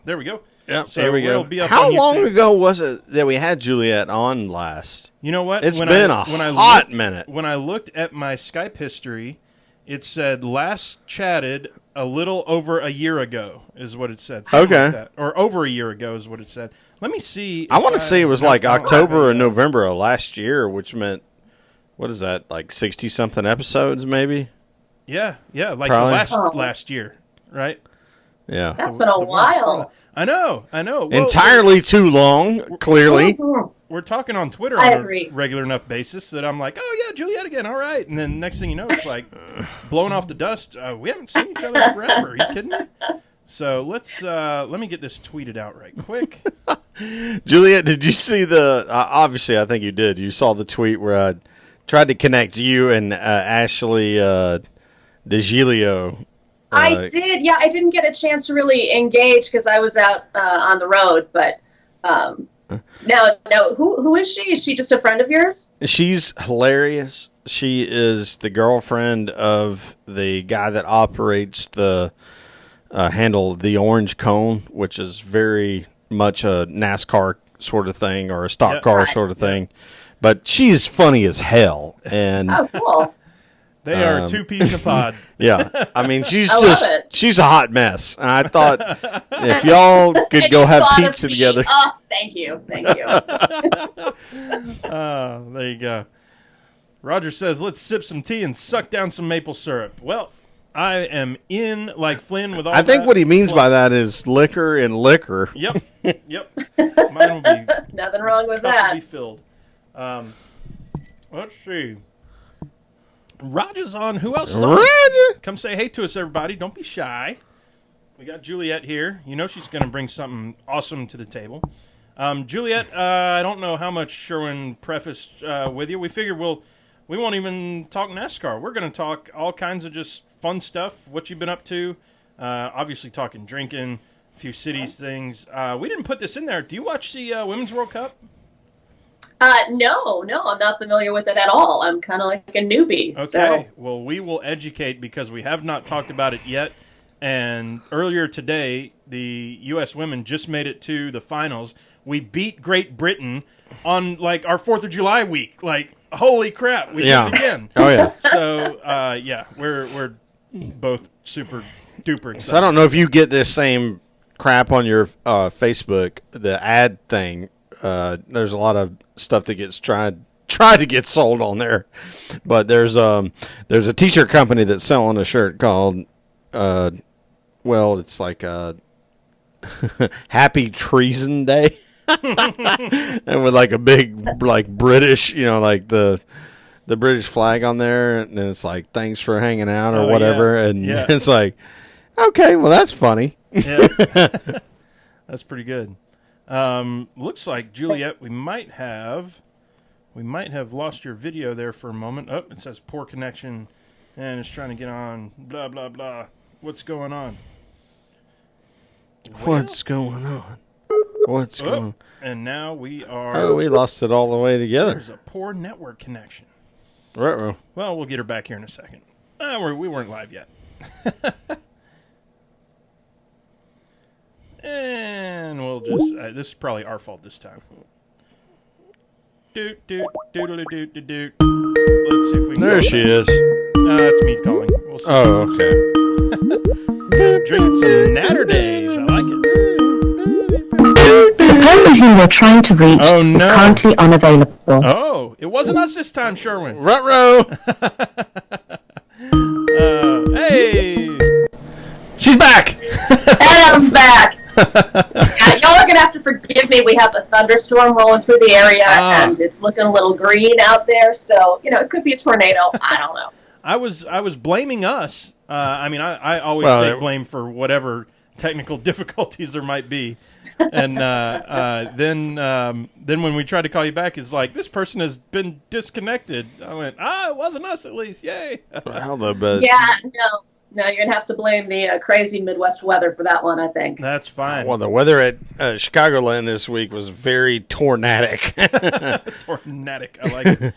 There we go. Yep, so there we go. Be up How on long YouTube. ago was it that we had Juliette on last? You know what? It's been a hot minute. When I looked at my Skype history, it said last chatted a little over a year ago is what it said. Something Okay. like that. Or over a year ago is what it said. Let me see. I want to say it was like I don't October have or it. November of last year, which meant, what is that, like 60-something episodes maybe? Yeah, like Probably. the last year, right? Yeah. That's been a while. I know. Well, Entirely too long, clearly. We're talking on Twitter I on agree. a regular enough basis that I'm like, oh, yeah, Juliette again, all right. And then next thing you know, it's like blowing off the dust. We haven't seen each other forever. Are you kidding me? So let me get this tweeted out right quick. Juliette, did you see the, obviously I think you did. You saw the tweet where I tried to connect you and Ashley DeGilio. I did. Yeah, I didn't get a chance to really engage because I was out on the road. But now, who is she? Is she just a friend of yours? She's hilarious. She is the girlfriend of the guy that operates the handle the Orange Cone, which is very much a NASCAR sort of thing or a stock car sort of thing. But she's funny as hell. And Oh, cool. They are two peas in a pod. yeah, I mean, she's I just, love it. she's a hot mess. And I thought if y'all could And go you have thought of pizza me. together. Oh, thank you. There you go. Roger says, let's sip some tea and suck down some maple syrup. Well, I am in like Flynn with all I think that, what he means by plus- that is liquor and liquor. Yep. Mine will be Nothing wrong with cup that. will be filled. Let's see. Roger's on. Who else is on? Roger! Come say hey to us, everybody. Don't be shy. We got Juliette here. You know she's going to bring something awesome to the table. Juliette, I don't know how much Sherwin prefaced with you. We figured we won't even talk NASCAR. We're going to talk all kinds of just fun stuff, what you've been up to. Obviously talking drinking, a few cities things. We didn't put this in there. Do you watch the Women's World Cup? No, I'm not familiar with it at all. I'm kind of like a newbie. Okay, So. well, we will educate because we have not talked about it yet. And earlier today, the U.S. women just made it to the finals. We beat Great Britain on, like, our 4th of July week. Like, holy crap, we did it again. Oh, yeah. So, we're both super duper excited. So I don't know if you get this same crap on your Facebook, the ad thing. There's a lot of stuff that gets tried to get sold on there, but there's a t-shirt company that's selling a shirt called it's like Happy Treason Day, and with like a big like British, like the British flag on there, and it's like thanks for hanging out or whatever, and it's like, okay, well that's funny. Yeah. That's pretty good. Looks like, Juliette, we might have lost your video there for a moment. Oh, it says poor connection, and it's trying to get on. Blah blah blah. What's going on? What's going on? What's going on? And now we are. Oh, we lost it all the way together. There's a poor network connection. Right. Well, we'll get her back here in a second. We weren't live yet. And we'll just... this is probably our fault this time. Doot, doot, doodly doot, doot, doot. Let's see if we can... There she is. That's me calling. We'll see. Oh, okay. Drinking some Natter Days. I like it. The person you were trying to reach Oh, no. is currently unavailable. Oh, it wasn't us this time, Sherwin. Ruh-roh. Hey! She's back. Adam's back. Yeah, y'all are gonna have to forgive me. We have a thunderstorm rolling through the area, and it's looking a little green out there. So it could be a tornado. I don't know. I was blaming us. I always take blame for whatever technical difficulties there might be. And then when we tried to call you back, it's like, this person has been disconnected. I went, it wasn't us at least. Yay. Yeah, no, you're going to have to blame the crazy Midwest weather for that one, I think. That's fine. Well, the weather at Chicagoland this week was very tornadic. Tornadic. I like it.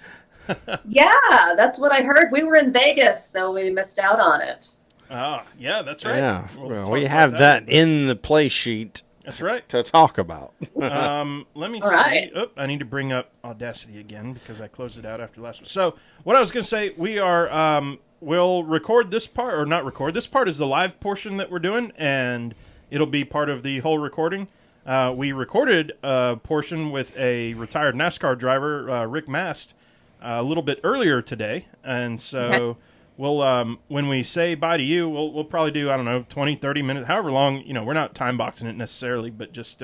Yeah, that's what I heard. We were in Vegas, so we missed out on it. Yeah, that's right. Yeah, we have that in the play sheet That's right. to talk about. Let me All see. right. Oh, I need to bring up Audacity again because I closed it out after last one. So what I was going to say, we are we'll record this part, or not record. This part is the live portion that we're doing, and it'll be part of the whole recording. We recorded a portion with a retired NASCAR driver, Rick Mast, a little bit earlier today, and so we'll when we say bye to you, we'll probably do, I don't know, 20, 30 minutes, however long. We're not time boxing it necessarily, but just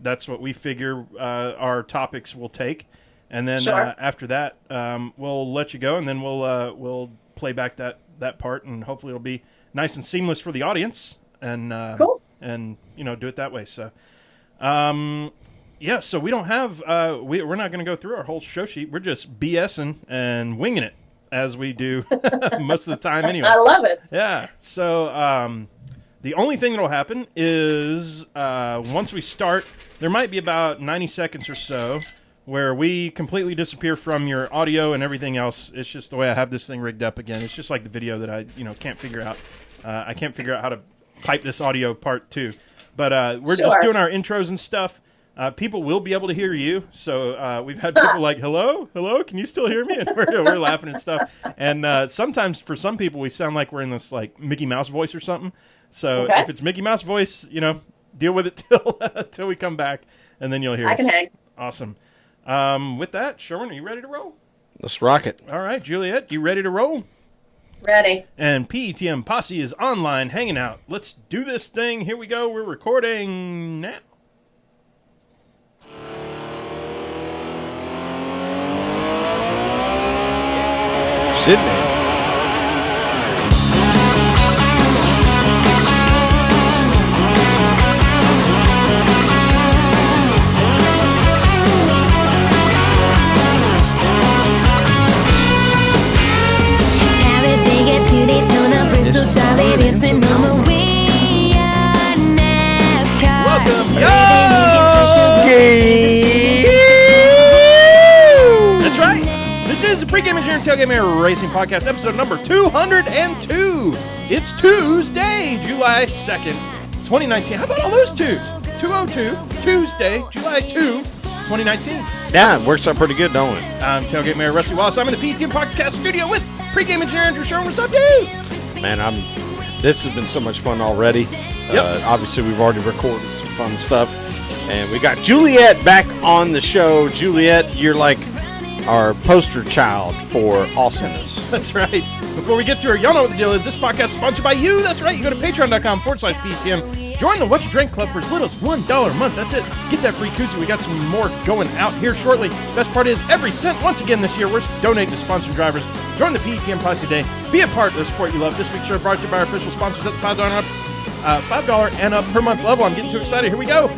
that's what we figure our topics will take, and then after that, we'll let you go, and then we'll play back that part, and hopefully it'll be nice and seamless for the audience, and Cool. and do it that way. So, so we don't have we're not going to go through our whole show sheet. We're just BSing and winging it as we do most of the time anyway. I love it. Yeah. So the only thing that'll happen is once we start, there might be about 90 seconds or so where we completely disappear from your audio and everything else. It's just the way I have this thing rigged up again. It's just like the video that I can't figure out. I can't figure out how to pipe this audio part too. But we're just doing our intros and stuff. People will be able to hear you. So we've had people like, hello, can you still hear me? And we're laughing and stuff. And sometimes for some people, we sound like we're in this like Mickey Mouse voice or something. So if it's Mickey Mouse voice, deal with it till we come back, and then you'll hear us. I can hang. Awesome. With that, Sherwin, are you ready to roll? Let's rock it. All right, Juliette, you ready to roll? Ready. And PETM Posse is online hanging out. Let's do this thing. Here we go. We're recording now. Sydney. Daytona, Bristol, Charlotte, it's an we are NASCAR. Welcome, That's right. This is the Pre-Game Engineering Tailgate Mirror Racing Podcast, episode number 202. It's Tuesday, July 2nd, 2019. How about all those twos? 202, Tuesday, July 2, 2019. Yeah, it works out pretty good, don't it? I'm Tailgate Mayor Rusty Wallace. I'm in the PTM Podcast studio with Pre-Game Engineer Andrew Sherwin. What's up, dude? Man, this has been so much fun already. Obviously, we've already recorded some fun stuff. And we got Juliette back on the show. Juliette, you're like our poster child for awesomeness. That's right. Before we get to her, y'all know what the deal is. This podcast is sponsored by you. That's right. You go to patreon.com/PTM. Join the What You Drink Club for as little as $1 a month. That's it. Get that free koozie. We got some more going out here shortly. Best part is every cent, once again this year, we're donating to sponsored drivers. Join the PETM Posse today. Be a part of the support you love. This week's show brought to you by our official sponsors at the $5 and up per month level. I'm getting too excited. Here we go.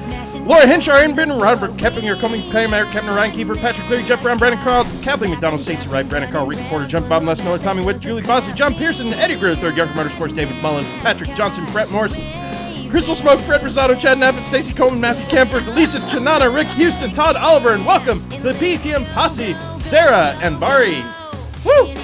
Laura Henshaw, Aaron Britton, Robert Keppinger, Coming Kramer, Captain Ryan Kiefer, Patrick Cleary, Jeff Brown, Brandon Carl, Kathleen McDonald, Stacey Wright, Brandon Carl, Rick Porter, John Bob Les Miller, Tommy Witt, Julie Bossy, John Pearson, Eddie Greer III, Younger Motorsports, David Mullins, Patrick Johnson, Brett Morrison, Crystal Smoke, Fred Rosado, Chad Knapp, Stacey Coleman, Matthew Camper, Lisa Chanana, Rick Houston, Todd Oliver, and welcome to the PETM Posse, Sarah and Bari. Woo!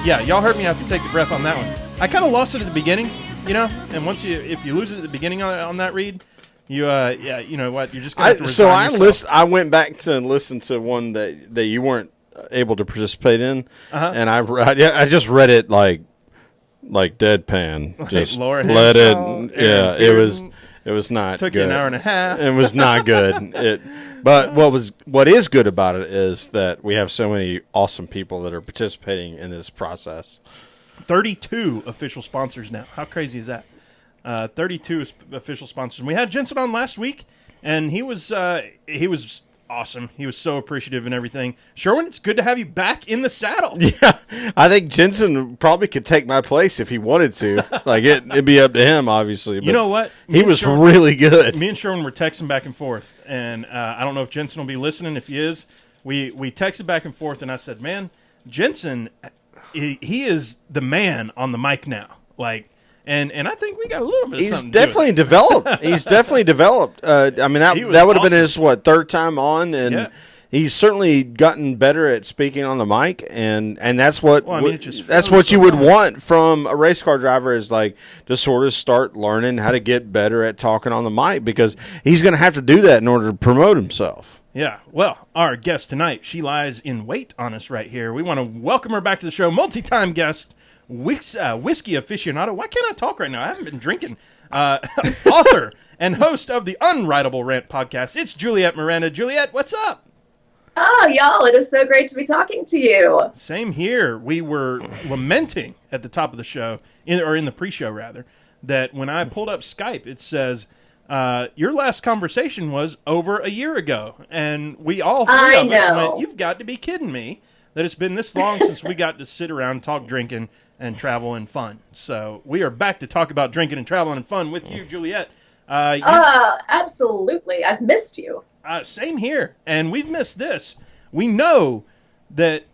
Y'all heard me have to take the breath on that one. I kind of lost it at the beginning, and if you lose it at the beginning on that read, you know what, you're just going to have to resign yourself. I went back to listen to one that you weren't able to participate in, and I just read it like deadpan, just Laura let Henshaw, it. It was not. Took good. you an hour and a half. It was not good. But what is good about it is that we have so many awesome people that are participating in this process. 32 official sponsors now. How crazy is that? 32 official sponsors. And we had Jensen on last week, and he was awesome. He was so appreciative and everything. Sherwin, it's good to have you back in the saddle. Yeah, I think Jensen probably could take my place if he wanted to. Like it'd be up to him, obviously. But you know what? He was really good. Me and Sherwin were texting back and forth, and I don't know if Jensen will be listening. If he is, we texted back and forth, and I said, "Man, Jensen, he is the man on the mic now." Like. And I think we got a little bit of something to developed. He's definitely developed. I mean, that would have been his, third time on, and he's certainly gotten better at speaking on the mic, and that's what it just that's flows what you so would nice. want from a race car driver, is like to sort of start learning how to get better at talking on the mic, because he's going to have to do that in order to promote himself. Yeah, well, our guest tonight, she lies in wait on us right here. We want to welcome her back to the show, multi-time guest, whiskey aficionado. Why can't I talk right now? I haven't been drinking. Author and host of the Unwritable Rant podcast. It's Juliette Miranda. Juliette, what's up? Oh, y'all, it is so great to be talking to you. Same here. We were lamenting at the top of the show, in the pre-show rather, that when I pulled up Skype, it says, your last conversation was over a year ago. And we all three of us went, you've got to be kidding me that it's been this long since we got to sit around, talk drinking, and travel and fun. So we are back to talk about drinking and traveling and fun with you, Juliette. Absolutely. I've missed you. Same here. And we've missed this. We know that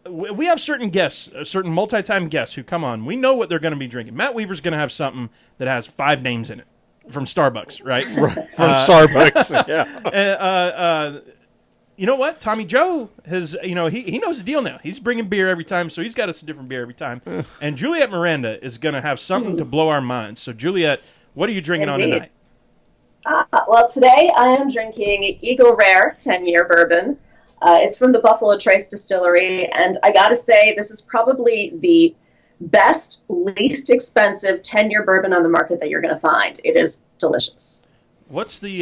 we have certain guests, certain multi-time guests who come on. We know what they're going to be drinking. Matt Weaver's going to have something that has 5 names in it from Starbucks, right? From Starbucks, yeah. You know what? Tommy Joe has, he knows the deal now. He's bringing beer every time, so he's got us a different beer every time. And Juliette Miranda is going to have something to blow our minds. So, Juliette, what are you drinking on tonight? Well, today I am drinking Eagle Rare 10-year bourbon. It's from the Buffalo Trace Distillery, and I got to say, this is probably the best, least expensive 10-year bourbon on the market that you're going to find. It is delicious. What's the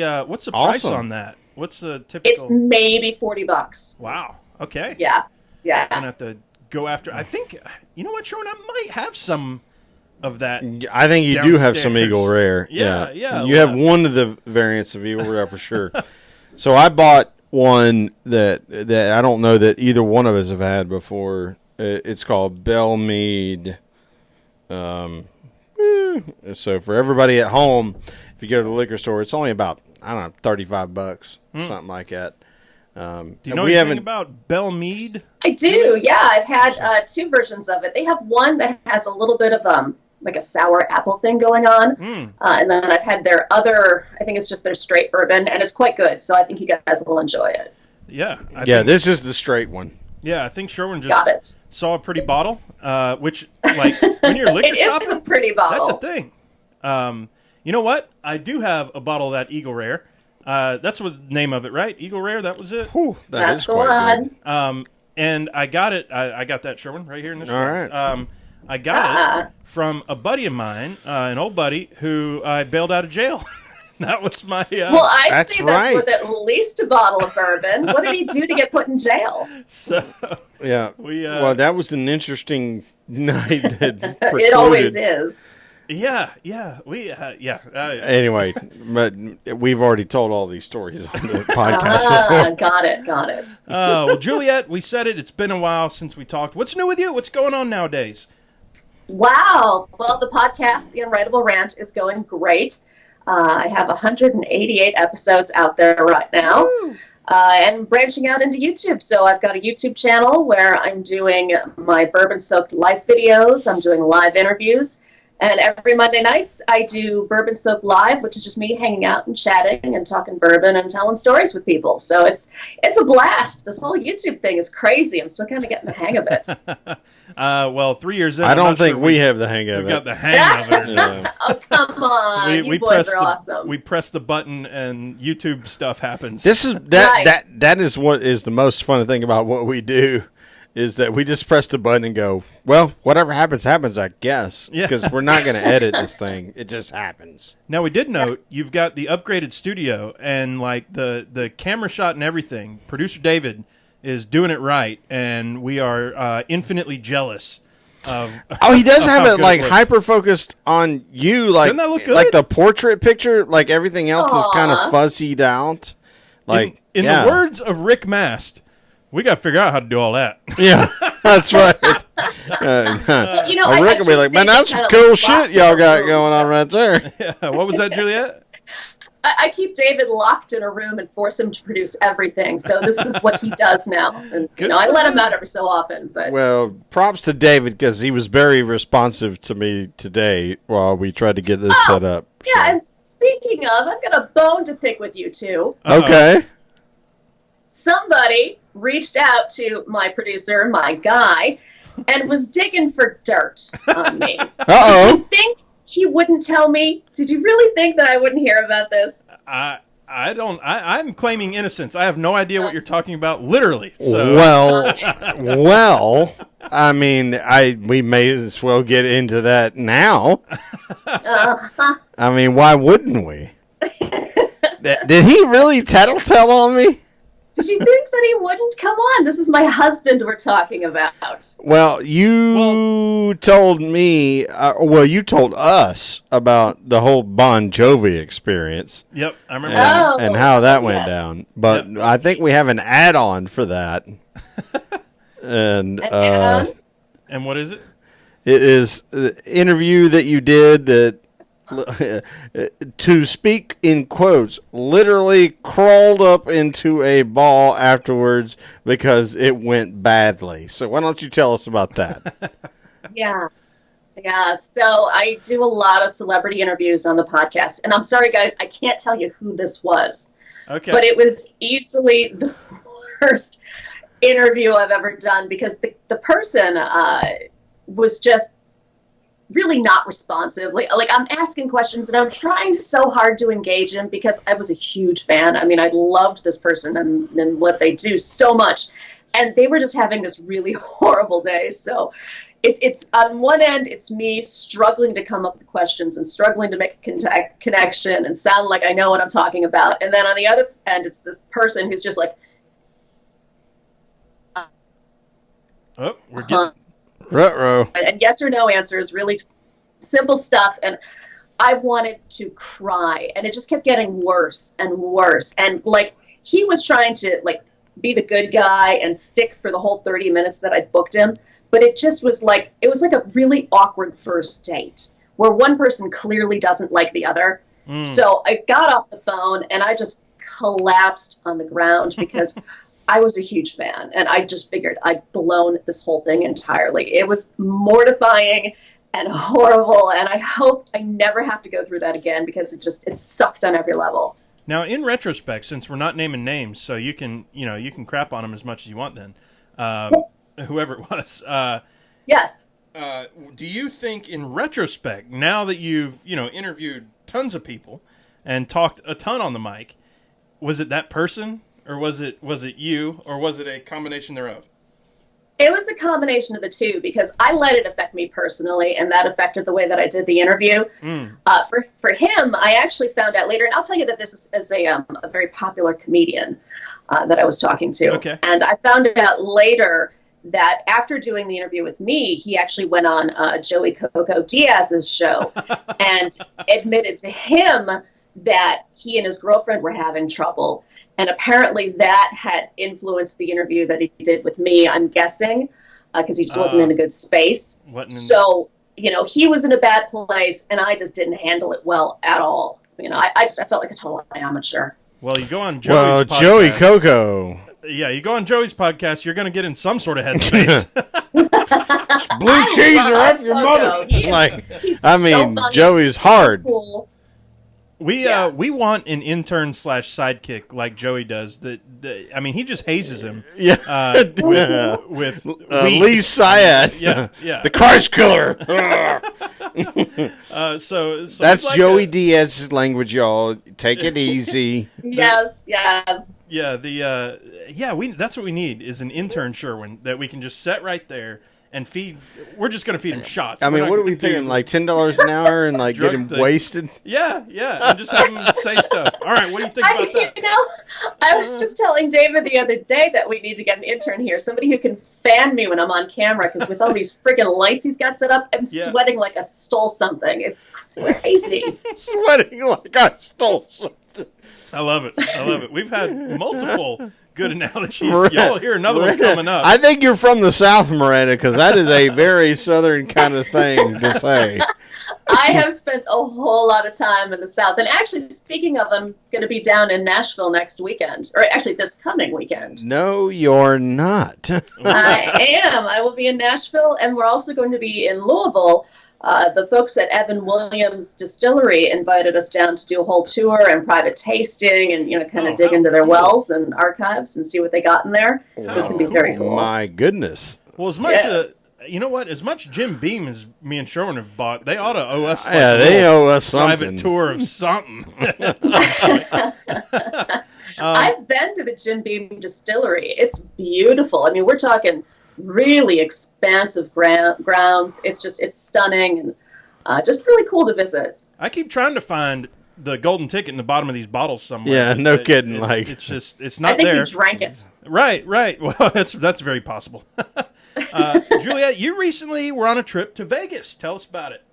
price on that? What's the typical? It's maybe $40. Wow. Okay. Yeah. I'm gonna have to go after. I think you know what, Sean? I might have some of that. I think you do have some downstairs. Eagle Rare. Yeah. You have one of the variants of Eagle Rare for sure. So I bought one that I don't know that either one of us have had before. It's called Belle Meade. So for everybody at home, if you go to the liquor store, it's only about, I don't know, $35, something like that. Do you know anything about Belle Meade? I do, yeah. I've had 2 versions of it. They have one that has a little bit of like a sour apple thing going on. And then I've had their other, I think it's just their straight bourbon, and it's quite good. So I think you guys will enjoy it. Yeah. This is the straight one. Yeah, I think Sherwin just saw a pretty bottle, which, like, when you're liquor shopping, it's a pretty bottle. That's a thing. You know what? I do have a bottle of that Eagle Rare. That's the name of it, right? Eagle Rare, that was it? Whew, That's is the quite one. good. And I got it. I got that, Sherwin, right here in this All glass. right. I got it from a buddy of mine, an old buddy, who I bailed out of jail. That was my... well, I'd that's say that's right. worth at least a bottle of bourbon. What did he do to get put in jail? So, Yeah. Well, that was an interesting night. It always is. Yeah. Anyway, but we've already told all these stories on the podcast before. Got it. Well, Juliette, we said it. It's been a while since we talked. What's new with you? What's going on nowadays? Wow. Well, the podcast, The Unwritable Rant, is going great. I have 188 episodes out there right now. And branching out into YouTube. So I've got a YouTube channel where I'm doing my bourbon-soaked live videos. I'm doing live interviews. And every Monday nights, I do Bourbon Soaked Live, which is just me hanging out and chatting and talking bourbon and telling stories with people. So it's a blast. This whole YouTube thing is crazy. I'm still kind of getting the hang of it. Well, 3 years in, I I'm don't not think sure we have the hang of we've it. got the hang of it. Yeah. Oh, come on. You boys are awesome. We press the button and YouTube stuff happens. This is that is what is the most fun thing about what we do, is that we just press the button and go, well, whatever happens, I guess. Yeah. Because we're not going to edit this thing. It just happens. Now, we did note you've got the upgraded studio and like the camera shot and everything. Producer David is doing it right, and we are infinitely jealous of. Oh, he does have how it good like looks. hyper focused on you, like Doesn't that look good? like the portrait picture. Like everything else is kind of Aw. fuzzied out. Like in yeah. the words of Rick Mast, we got to figure out how to do all that. Yeah, that's right. You know, Rick will be like, man, that's some cool shit y'all got going on right there. Yeah, what was that, Juliette? I keep David locked in a room and force him to produce everything. So this is what he does now. And, Good I for let him him. out every so often. But Well, props to David because he was very responsive to me today while we tried to get this set up. yeah, and speaking of, I've got a bone to pick with you two. Okay. somebody reached out to my producer, my guy, and was digging for dirt on me. Uh-oh. Did you think he wouldn't tell me? Did you really think that I wouldn't hear about this? I'm claiming innocence. I have no idea what you're talking about, literally. So. Well, I mean, we may as well get into that now. I mean, why wouldn't we? Did he really tattletale on me? Did you think that he wouldn't? Come on, this is my husband we're talking about. Well, you told me, you told us about the whole Bon Jovi experience. Yep, I remember that. And how that went down. But yep. I think we have an add-on for that. And and what is it? It is the interview that you did that, to speak in quotes, literally crawled up into a ball afterwards because it went badly. So why don't you tell us about that? Yeah. So I do a lot of celebrity interviews on the podcast. And I'm sorry, guys, I can't tell you who this was. Okay. But it was easily the worst interview I've ever done because the person was just really not responsive. Like I'm asking questions and I'm trying so hard to engage him because I was a huge fan. I mean, I loved this person and what they do so much. And they were just having this really horrible day. So it's on one end, it's me struggling to come up with questions and struggling to make a connection and sound like I know what I'm talking about. And then on the other end, it's this person who's just like, oh, we're getting... Ruh-roh. And yes or no answers, really just simple stuff. And I wanted to cry. And it just kept getting worse and worse. And, like, he was trying to, like, be the good guy and stick for the whole 30 minutes that I booked him. But it just was like, it was like a really awkward first date where one person clearly doesn't like the other. So I got off the phone and I just collapsed on the ground because I was a huge fan, and I just figured I'd blown this whole thing entirely. It was mortifying and horrible, and I hope I never have to go through that again because it sucked on every level. Now, in retrospect, since we're not naming names, so you can crap on them as much as you want then, whoever it was. Yes. Do you think, in retrospect, now that you've interviewed tons of people and talked a ton on the mic, was it that person? Or was it you, or was it a combination thereof? It was a combination of the two because I let it affect me personally, and that affected the way that I did the interview. For him, I actually found out later, and I'll tell you that this is a very popular comedian that I was talking to. Okay. And I found out later that after doing the interview with me, he actually went on Joey Coco Diaz's show and admitted to him that he and his girlfriend were having trouble. And apparently that had influenced the interview that he did with me, I'm guessing, because he just wasn't in a good space. So, he was in a bad place, and I just didn't handle it well at all. I felt like a total amateur. Well, you go on Joey's podcast. Joey Coco. Yeah, you go on Joey's podcast, you're going to get in some sort of headspace. Blue cheese or off your mother. He's so funny. Joey's hard. So cool. We want an intern / sidekick like Joey does. He just hazes him. Yeah, with Lee Syed. Yeah. The Christ Killer. So that's like Joey Diaz's language, y'all. Take it easy. Yes. Yeah. That's what we need is an intern Sherwin that we can just set right there. And we're just going to feed him shots. I mean, what are we paying? Like $10 an hour and get him wasted? Yeah. And just have him say stuff. All right, what do you think about that? I was just telling David the other day that we need to get an intern here. Somebody who can fan me when I'm on camera, because with all these friggin' lights he's got set up, I'm sweating like I stole something. It's crazy. Sweating like I stole something. I love it. We've had multiple good analogies. Y'all hear another one coming up. I think you're from the South, Miranda, because that is a very Southern kind of thing to say. I have spent a whole lot of time in the South. And actually, speaking of, I'm going to be down in Nashville next weekend. Or actually, this coming weekend. No, you're not. I am. I will be in Nashville, and we're also going to be in Louisville The folks at Evan Williams Distillery invited us down to do a whole tour and private tasting and, kind of dig into their wells and archives and see what they got in there. So it's going to be very cool. My goodness. Well, as much you know what? As much Jim Beam as me and Sherwin have bought, they ought to owe us. They owe us something. Private tour of something. I've been to the Jim Beam Distillery. It's beautiful. I mean, we're talking really expansive grounds. It's stunning and just really cool to visit. I keep trying to find the golden ticket in the bottom of these bottles somewhere. Yeah, no kidding. It's not I think there. you drank it. Right. Well, that's very possible. Juliette, you recently were on a trip to Vegas. Tell us about it.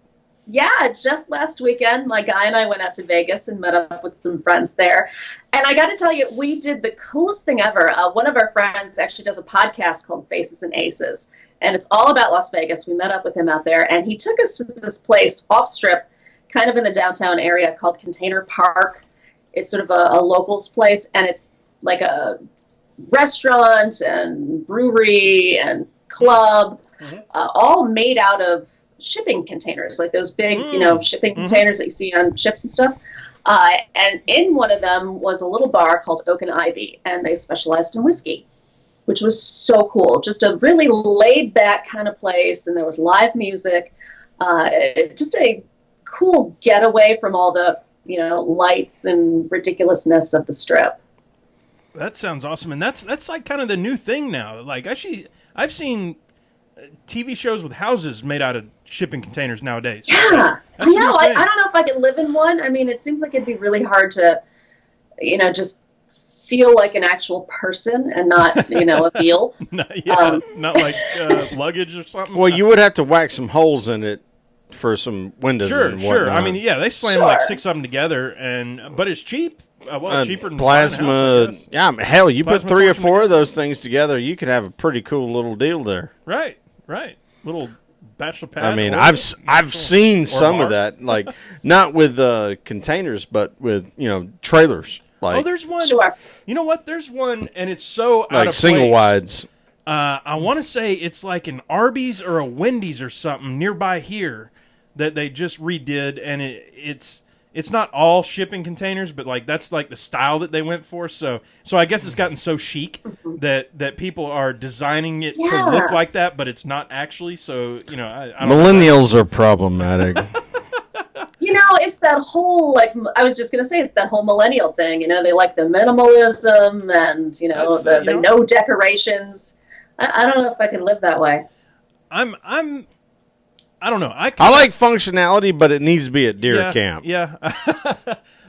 Yeah, just last weekend, my guy and I went out to Vegas and met up with some friends there. And I got to tell you, we did the coolest thing ever. One of our friends actually does a podcast called Faces and Aces, and it's all about Las Vegas. We met up with him out there, and he took us to this place off strip, kind of in the downtown area, called Container Park. It's sort of a locals place, and it's like a restaurant and brewery and club, all made out of shipping containers, like those big, shipping containers that you see on ships and stuff. And in one of them was a little bar called Oak and Ivy, and they specialized in whiskey, which was so cool. Just a really laid-back kind of place, and there was live music. Just a cool getaway from all the, lights and ridiculousness of the Strip. That sounds awesome, and that's like kind of the new thing now. Like, actually, I've seen TV shows with houses made out of shipping containers nowadays. Yeah, I know. I don't know if I could live in one. I mean, it seems like it'd be really hard to, just feel like an actual person and not, a feel. Not like luggage or something. Well, you would have to whack some holes in it for some windows and whatnot. Sure. I mean, they slam like 6 of them together, but it's cheap. Cheaper than plasma. House, yeah, hell, you plasma put 3 or 4 of those things together, you could have a pretty cool little deal there. Right. Little bachelor pad. I mean, I've seen some of that, like not with containers, but with trailers. Like, there's one. Sure. You know what? There's one, and it's so out like of single place. wides. I want to say it's like an Arby's or a Wendy's or something nearby here that they just redid, and it's not all shipping containers, but like that's like the style that they went for. So I guess it's gotten so chic that people are designing it to look like that, but it's not actually. So I don't Millennials are problematic. It's that whole, I was just going to say, it's that whole millennial thing. They like the minimalism and, the no decorations. I don't know if I can live that way. I don't know. I like functionality, but it needs to be at deer camp. Yeah.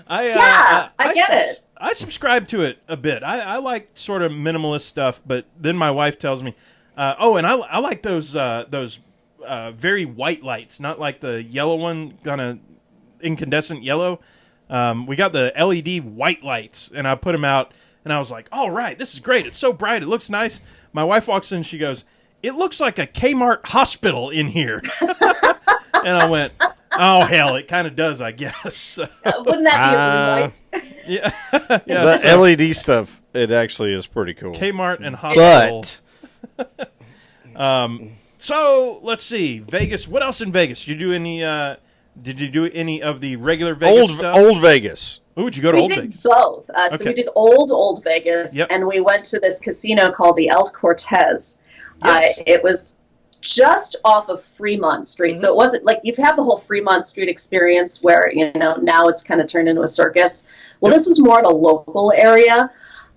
I get it. I subscribe to it a bit. I like sort of minimalist stuff, but then my wife tells me, and I like those very white lights, not like the yellow one, kind of incandescent yellow. We got the LED white lights, and I put them out, and I was like, all right, this is great. It's so bright. It looks nice. My wife walks in, and she goes, it looks like a Kmart hospital in here. And I went, oh, hell, it kind of does, I guess. Wouldn't that be a blue light? Yeah. The LED stuff, it actually is pretty cool. Kmart and hospital. But so let's see, Vegas. What else in Vegas? Did you do any of the regular Vegas stuff? Old Vegas. Ooh, would you go to Old Vegas? We did both. So we did old Vegas, Yep. and we went to this casino called the El Cortez. Yes. It was just off of Fremont Street, so it wasn't like you've had the whole Fremont Street experience where now it's kind of turned into a circus. Well, this was more in a local area,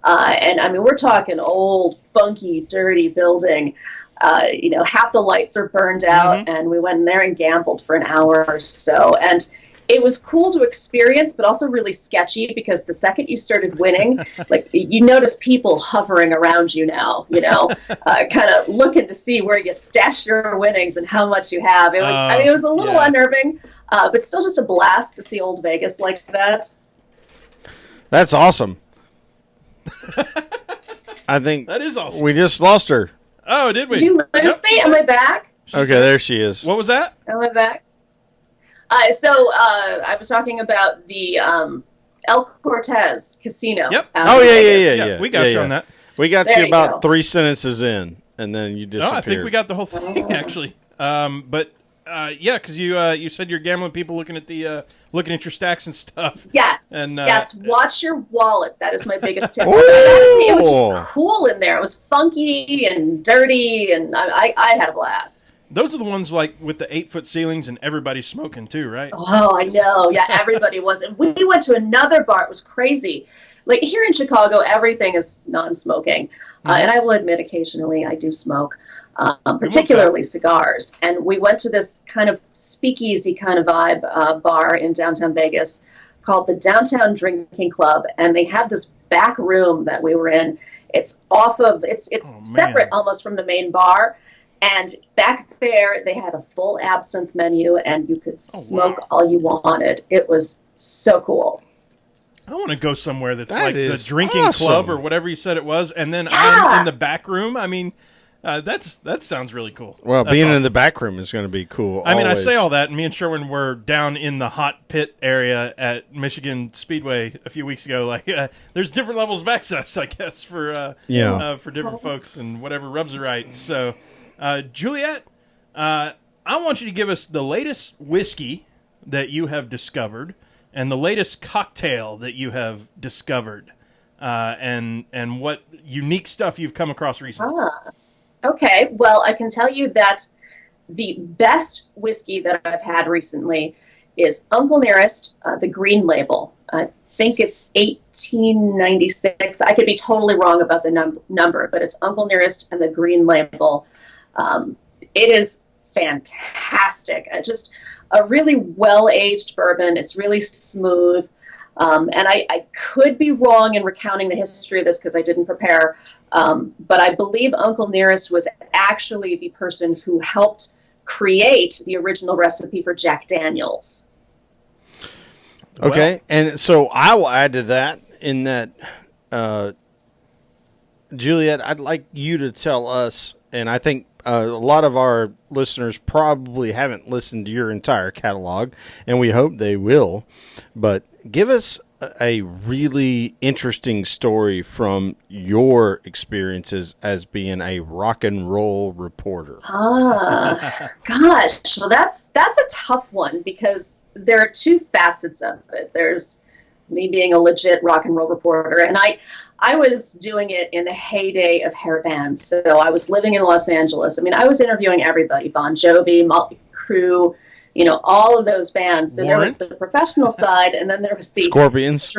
and I mean we're talking old, funky, dirty building. Half the lights are burned out, and we went in there and gambled for an hour or so. And it was cool to experience, but also really sketchy because the second you started winning, like you notice people hovering around you now, kind of looking to see where you stash your winnings and how much you have. It was, it was a little unnerving, but still just a blast to see old Vegas like that. That's awesome. I think that is awesome. We just lost her. Oh, did we? Did you lose me? Am I back? Okay, there she is. What was that? Am I back? I was talking about the El Cortez Casino. Yep. Oh, yeah. We got you on that. We got There you you about go. 3 sentences in, and then you disappeared. I think we got the whole thing, actually. But Yeah, because you said you're gambling people looking at the looking at your stacks and stuff. Yes, And yes. Watch your wallet. That is my biggest tip. It was just cool in there. It was funky and dirty, and I had a blast. Those are the ones like with the 8-foot ceilings and everybody's smoking too, right? Oh, I know. Yeah, everybody was. And we went to another bar. It was crazy. Like here in Chicago, everything is non-smoking, and I will admit, occasionally I do smoke. Particularly cigars. And we went to this kind of speakeasy kind of vibe bar in downtown Vegas called the Downtown Drinking Club. And they have this back room that we were in. It's separate almost from the main bar. And back there, they had a full absinthe menu, and you could smoke all you wanted. It was so cool. I want to go somewhere that's like the drinking club or whatever you said it was. And then I'm in the back room. I mean... that sounds really cool. Well, being in the back room is going to be cool. I mean, I say all that, and me and Sherwin were down in the hot pit area at Michigan Speedway a few weeks ago. Like, there's different levels of access, I guess, for different folks and whatever rubs it right. So, Juliette, I want you to give us the latest whiskey that you have discovered and the latest cocktail that you have discovered, and what unique stuff you've come across recently. Okay, well, I can tell you that the best whiskey that I've had recently is Uncle Nearest, the green label. I think it's 1896. I could be totally wrong about the number, but it's Uncle Nearest and the green label. It is fantastic. Just a really well-aged bourbon. It's really smooth. And I could be wrong in recounting the history of this because I didn't prepare. But I believe Uncle Nearest was actually the person who helped create the original recipe for Jack Daniels. Okay, and so I will add to that in that, Juliette, I'd like you to tell us, and I think a lot of our listeners probably haven't listened to your entire catalog, and we hope they will, but give us a really interesting story from your experiences as being a rock and roll reporter. Gosh, well, that's a tough one because there are two facets of it. There's me being a legit rock and roll reporter, and I was doing it in the heyday of hair bands. So I was living in Los Angeles. I mean, I was interviewing everybody: Bon Jovi, Motley Crue, all of those bands. So there was the professional side, and then there was the Scorpions.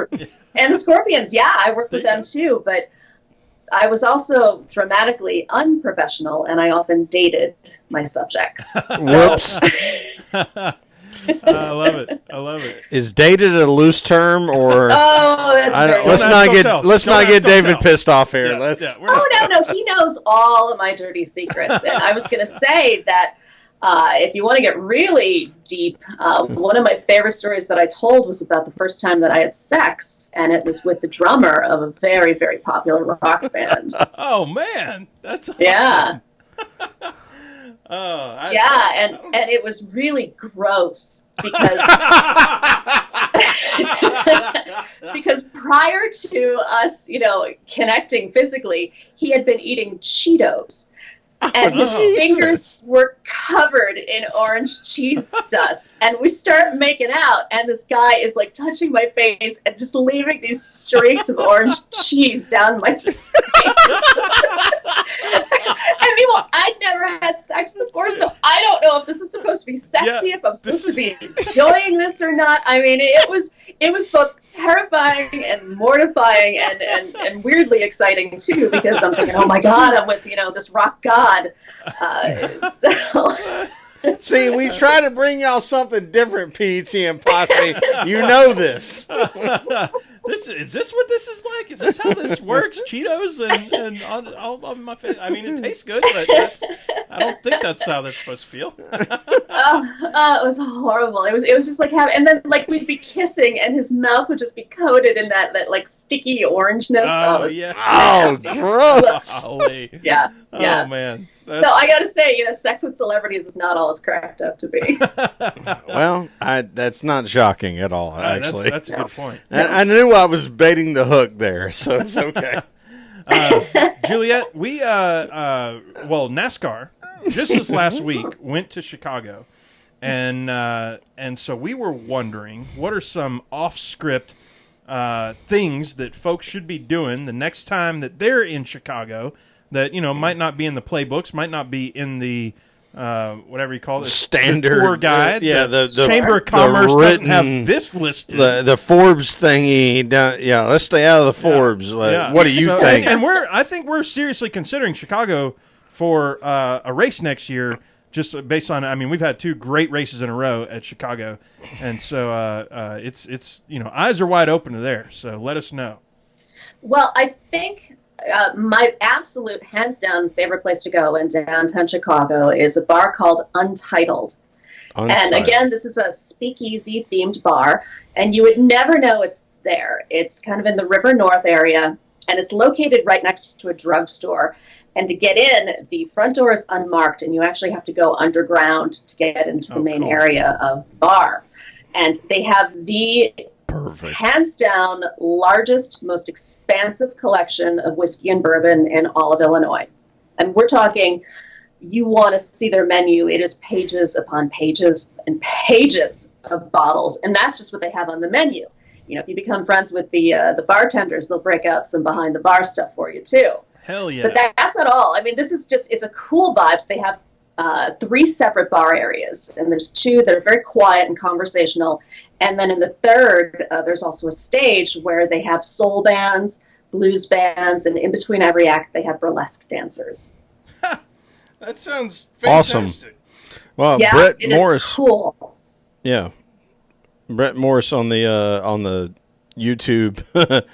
And the Scorpions, yeah, I worked with them too. But I was also dramatically unprofessional, and I often dated my subjects. Whoops. I love it. Is dated a loose term, or that's let's not get David pissed off here. No, he knows all of my dirty secrets. And I was going to say that if you want to get really deep, one of my favorite stories that I told was about the first time that I had sex, and it was with the drummer of a very, very popular rock band. Oh man, that's awesome. Yeah. And it was really gross because because prior to us, connecting physically, he had been eating Cheetos. And his fingers were covered in orange cheese dust. And we start making out, and this guy is like touching my face and just leaving these streaks of orange cheese down my face. I mean, well, I'd never had sex before, so I don't know if this is supposed to be sexy, if I'm supposed to be enjoying this or not. I mean, it was both terrifying and mortifying and weirdly exciting too, because I'm thinking, oh my God, I'm with this rock god. See, we try to bring y'all something different, PET and Posse. You know this. Is this what this is like? Is this how this works? Cheetos and all my face. I mean, it tastes good, but I don't think that's how they're supposed to feel. It was horrible. It was just like having, and then like we'd be kissing, and his mouth would just be coated in that like sticky orangeness. Gross. Yeah. Oh man. So I got to say, sex with celebrities is not all it's cracked up to be. Well, that's not shocking at all, actually. That's a good point. And I knew I was baiting the hook there, so it's okay. Juliette, we, NASCAR, just this last week, went to Chicago. And so we were wondering, what are some off-script things that folks should be doing the next time that they're in Chicago that, might not be in the playbooks, might not be in the whatever you call it, standard the tour guide. the Chamber of Commerce doesn't have this listed. The Forbes thingy. Let's stay out of the Forbes. What do you think? And I think we're seriously considering Chicago for a race next year. Just based on, we've had 2 great races in a row at Chicago, and so it's eyes are wide open to there. So let us know. Well, I think my absolute hands down favorite place to go in downtown Chicago is a bar called Untitled. And again, this is a speakeasy themed bar, and you would never know it's there. It's kind of in the River North area, and it's located right next to a drugstore. And to get in, the front door is unmarked, and you actually have to go underground to get into the main area of the bar. And they have the hands down largest, most expansive collection of whiskey and bourbon in all of Illinois. And we're talking, you want to see their menu. It is pages upon pages and pages of bottles. And that's just what they have on the menu. If you become friends with the bartenders, they'll break out some behind the bar stuff for you too. Hell yeah. But that's not all. This is it's a cool vibe. So they have 3 separate bar areas, and there's 2 that are very quiet and conversational. And then in the third, there's also a stage where they have soul bands, blues bands, and in between every act, they have burlesque dancers. That sounds fantastic. Awesome. Well, Yeah, Brett it Morris. is cool. Yeah, Brett Morris on the YouTube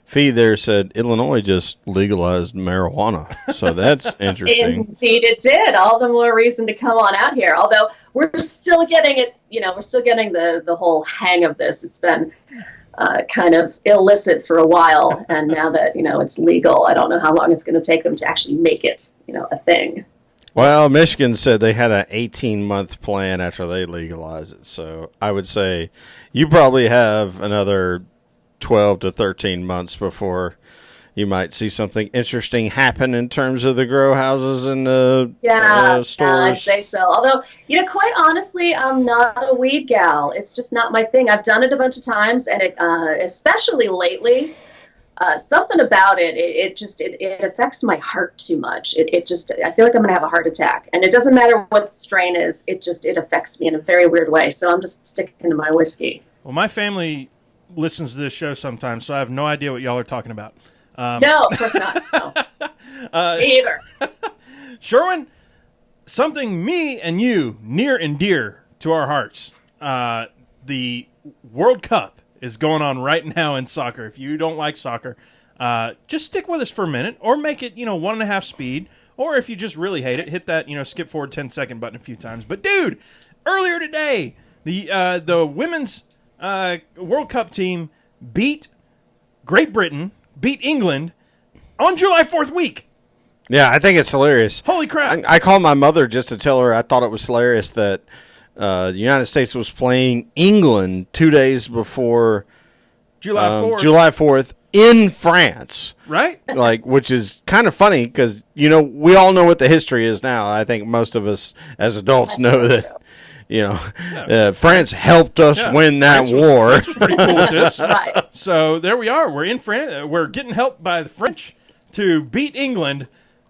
feed there said Illinois just legalized marijuana, so that's interesting. Indeed, it did. All the more reason to come on out here. Although we're still getting it, we're still getting the whole hang of this. It's been kind of illicit for a while, and now that it's legal, I don't know how long it's going to take them to actually make it, a thing. Well, Michigan said they had an 18-month plan after they legalized it, so I would say you probably have another 12 to 13 months before you might see something interesting happen in terms of the grow houses and the stores. Yeah, I'd say so. Although, quite honestly, I'm not a weed gal. It's just not my thing. I've done it a bunch of times, and it, especially lately, something about it affects my heart too much. I feel like I'm going to have a heart attack. And it doesn't matter what the strain is. It affects me in a very weird way. So I'm just sticking to my whiskey. Well, my family listens to this show sometimes, so I have no idea what y'all are talking about. No, of course not. No. Me either. Sherwin, something me and you near and dear to our hearts. The World Cup is going on right now in soccer. If you don't like soccer, just stick with us for a minute, or make it 1.5 speed, or if you just really hate it, hit that skip forward 10-second button a few times. But dude, earlier today, the women's World Cup team beat Great Britain, beat England on July 4th week. Yeah, I think it's hilarious. Holy crap. I called my mother just to tell her I thought it was hilarious that the United States was playing England 2 days before July 4th in France. Right? Which is kind of funny because, we all know what the history is now. I think most of us as adults know that. France helped us win that war. France was pretty cool with this. Right. So there we are. We're in France. We're getting helped by the French to beat England.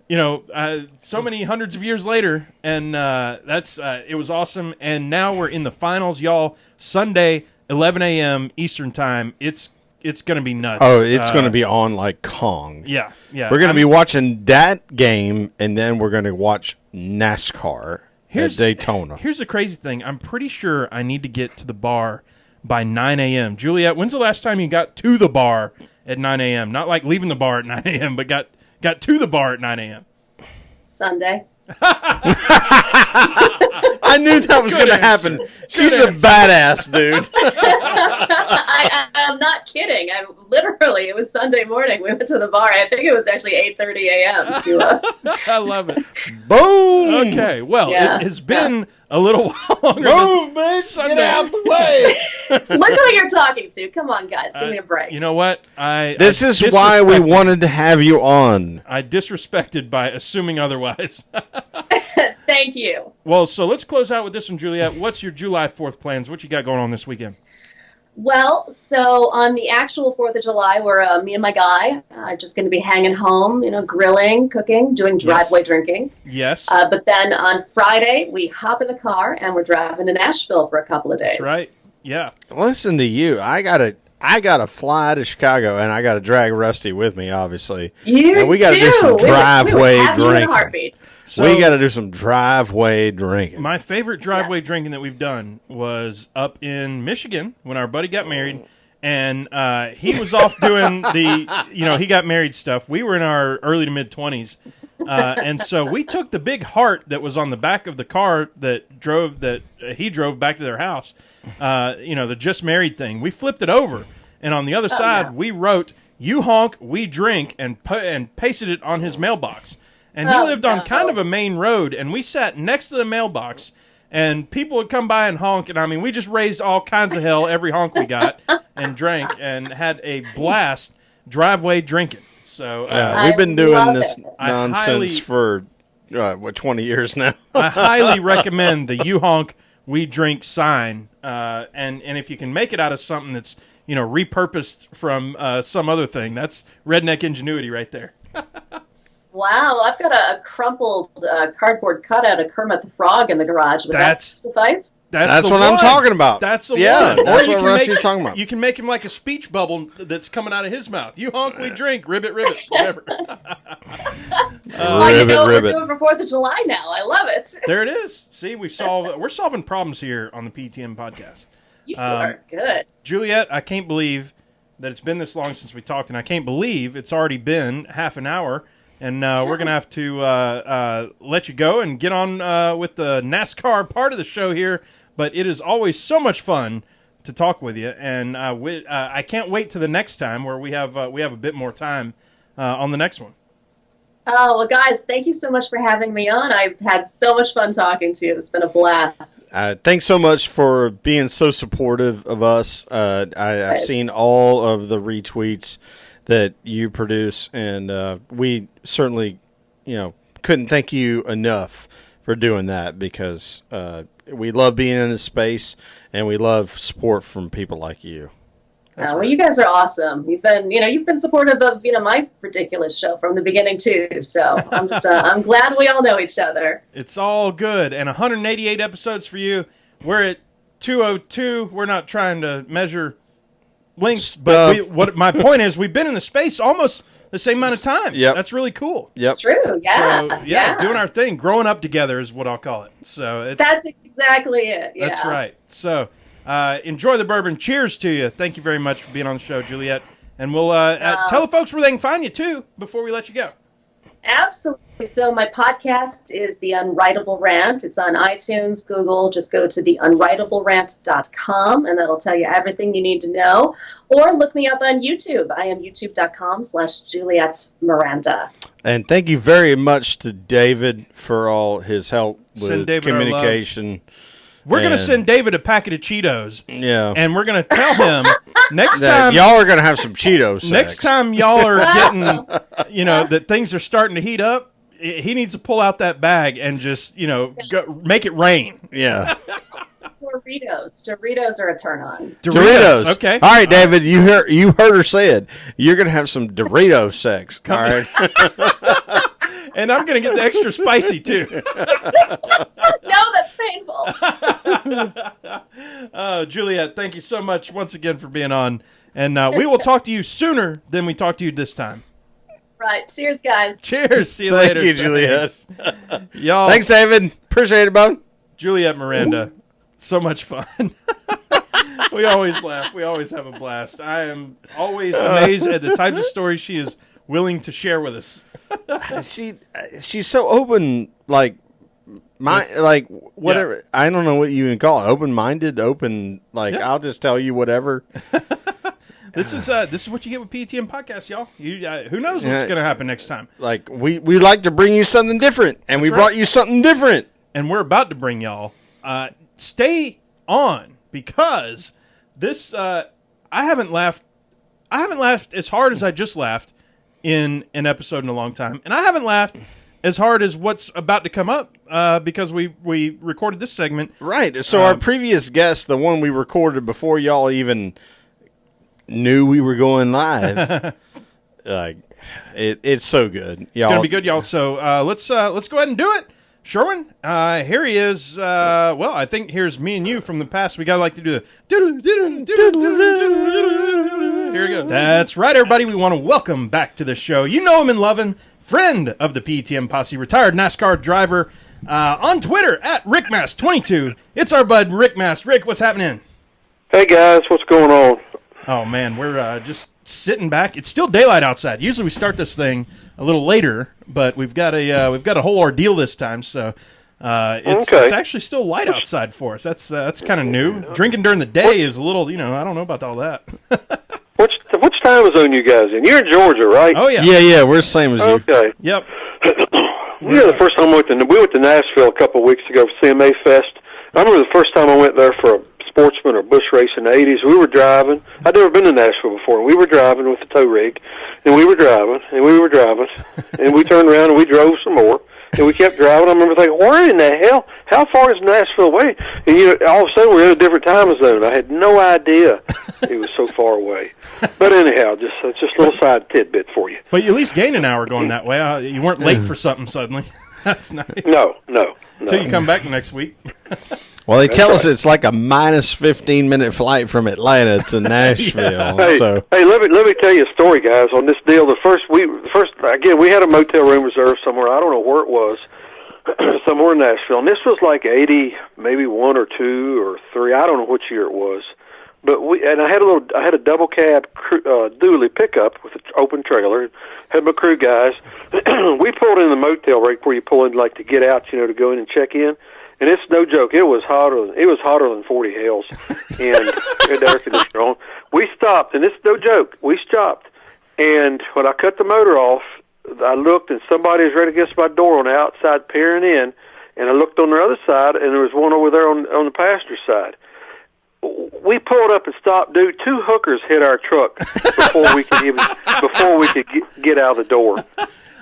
So many hundreds of years later, and it was awesome. And now we're in the finals, y'all. Sunday, 11 a.m. Eastern time. It's going to be nuts. Oh, it's going to be on like Kong. Yeah. We're going to be watching that game, and then we're going to watch NASCAR. At Daytona. Here's the crazy thing. I'm pretty sure I need to get to the bar by 9 a.m. Juliette, when's the last time you got to the bar at 9 a.m.? Not like leaving the bar at 9 a.m., but got to the bar at 9 a.m. Sunday. I knew that was going to happen. She's a badass, dude. I'm not kidding. It was Sunday morning. We went to the bar. I think it was actually 8:30 a.m. I love it. Boom. Okay, well, Yeah. it has been a little while longer. Move, man. Get out the way. Look who you're talking to. Come on, guys. Give me a break. You know what? This is why we wanted to have you on. I disrespected by assuming otherwise. thank you. Well, so let's close out with this one, Juliette. What's your July 4th plans? What you got going on this weekend? Well, so on the actual 4th of July, we're me and my guy are just going to be hanging home, grilling, cooking, doing driveway drinking. Yes. But then on Friday, we hop in the car and we're driving to Nashville for a couple of days. That's right. Yeah. Listen to you. I gotta fly to Chicago, and I gotta drag Rusty with me, obviously. You and we gotta do some driveway drinking. So, we gotta do some driveway drinking. My favorite driveway drinking that we've done was up in Michigan when our buddy got married, and he was off doing he got married stuff. We were in our early to mid 20s, and so we took the big heart that was on the back of the car that he drove back to their house. The just married thing. We flipped it over, and on the other side we wrote "You honk, we drink," and pasted it on his mailbox. And he lived on kind of a main road, and we sat next to the mailbox, and people would come by and honk, and I mean, we just raised all kinds of hell every honk we got, and drank, and had a blast driveway drinking. So we've been doing this nonsense for 20 years now. I highly recommend the "You honk, we drink" sign, and if you can make it out of something that's repurposed from some other thing, that's redneck ingenuity right there. Wow, I've got a crumpled cardboard cutout of Kermit the Frog in the garage. Would that suffice? That's what I'm talking about. That's the one. Or That's what Rusty's talking about. You can make him like a speech bubble that's coming out of his mouth. You honk, we drink, ribbit, ribbit, whatever. I know what we're doing for 4th of July now. I love it. There it is. See, we're solving problems here on the PTM podcast. You are good. Juliette, I can't believe that it's been this long since we talked, and I can't believe it's already been half an hour. And we're going to have to let you go and get on with the NASCAR part of the show here. But it is always so much fun to talk with you. And I can't wait to the next time where we have a bit more time on the next one. Oh, well, guys, thank you so much for having me on. I've had so much fun talking to you. It's been a blast. Thanks so much for being so supportive of us. I've seen all of the retweets that you produce, and we certainly, couldn't thank you enough for doing that, because we love being in this space, and we love support from people like you. Well, you guys are awesome. You've been supportive of my ridiculous show from the beginning too. So I'm just I'm glad we all know each other. It's all good, and 188 episodes for you. We're at 202. We're not trying to measure links, but my point is, we've been in the space almost the same amount of time. Yep. That's really cool. Yep. True. Yeah. So, yeah, doing our thing, growing up together is what I'll call it. So that's exactly it. Yeah. That's right. So enjoy the bourbon. Cheers to you. Thank you very much for being on the show, Juliette. And we'll tell the folks where they can find you too before we let you go. Absolutely. So my podcast is The Unwritable Rant. It's on iTunes, Google. Just go to theunwritablerant.com, and that'll tell you everything you need to know. Or look me up on YouTube. I am youtube.com/Juliette Miranda. And thank you very much to David for all his help with communication. We're going to send David a packet of Cheetos. Yeah. And we're going to tell him next time. Y'all are going to have some Cheetos sex. Next time y'all are getting, that things are starting to heat up, he needs to pull out that bag and just, make it rain. Yeah. Doritos are a turn on. Doritos. Okay. All right, David, you heard her say it. You're going to have some Dorito sex. All right. And I'm going to get the extra spicy, too. No, that's painful. Juliette, thank you so much once again for being on. And we will talk to you sooner than we talked to you this time. Right. Cheers, guys. Cheers. See you later. Thank you, Juliette. Y'all. Thanks, David. Appreciate it, bud. Juliette Miranda. So much fun. We always laugh. We always have a blast. I am always amazed at the types of stories she is willing to share with us. She's so open, whatever. Yeah. I don't know what you can call it. Open-minded, I'll just tell you whatever. This is what you get with PTM Podcast, y'all. Who knows what's going to happen next time? We like to bring you something different, and we brought you something different. And we're about to bring y'all. Stay on, because this I haven't laughed as hard as I just laughed in an episode in a long time, and I haven't laughed as hard as what's about to come up because we recorded this segment. Right. So our previous guest, the one we recorded before y'all even knew we were going live, it's so good. Y'all. It's gonna be good, y'all. So let's go ahead and do it. Sherwin, here he is. Well, I think here's me and you from the past. We gotta like to do the. Here we go. That's right, everybody. We want to welcome back to the show. You know him and love him. Friend of the PTM Posse, retired NASCAR driver, on Twitter at RickMast22. It's our bud Rick Mast. Rick, what's happening? Hey guys, what's going on? Oh man, we're just sitting back. It's still daylight outside. Usually we start this thing a little later, but we've got a whole ordeal this time. So it's actually still light outside for us. That's kind of new. Drinking during the day is a little, I don't know about all that. Which time zone you guys in? You're in Georgia, right? Oh yeah, yeah. We're the same as you. Okay. Yep. The first time we went to Nashville a couple of weeks ago for CMA Fest. I remember the first time I went there for a sportsman or bush race in the 80s. We were driving. I'd never been to Nashville before. And we were driving with the tow rig, and we were driving, and and we turned around and we drove some more. And we kept driving. I remember thinking, where in the hell? How far is Nashville away? And all of a sudden we're in a different time zone. I had no idea it was so far away. But anyhow, just a little side tidbit for you. But you at least gained an hour going that way. You weren't late for something suddenly. That's nice. No. Until you come back next week. Well, they tell us it's like a minus 15-minute flight from Atlanta to Nashville. Yeah. Hey, let me tell you a story, guys. On this deal, we had a motel room reserved somewhere. I don't know where it was, somewhere in Nashville. And this was like 80, maybe 1 or 2 or 3. I don't know which year it was. But I had a double cab dually pickup with an open trailer. Had my crew guys. We pulled in the motel right where you pull in like to get out, to go in and check in. And it's no joke. It was hotter than 40 hells, and had the air conditioner on. We stopped, and it's no joke. We stopped, and when I cut the motor off, I looked, and somebody was right against my door on the outside, peering in. And I looked on the other side, and there was one over there on the passenger side. We pulled up and stopped, dude. 2 hookers hit our truck before we could get out of the door.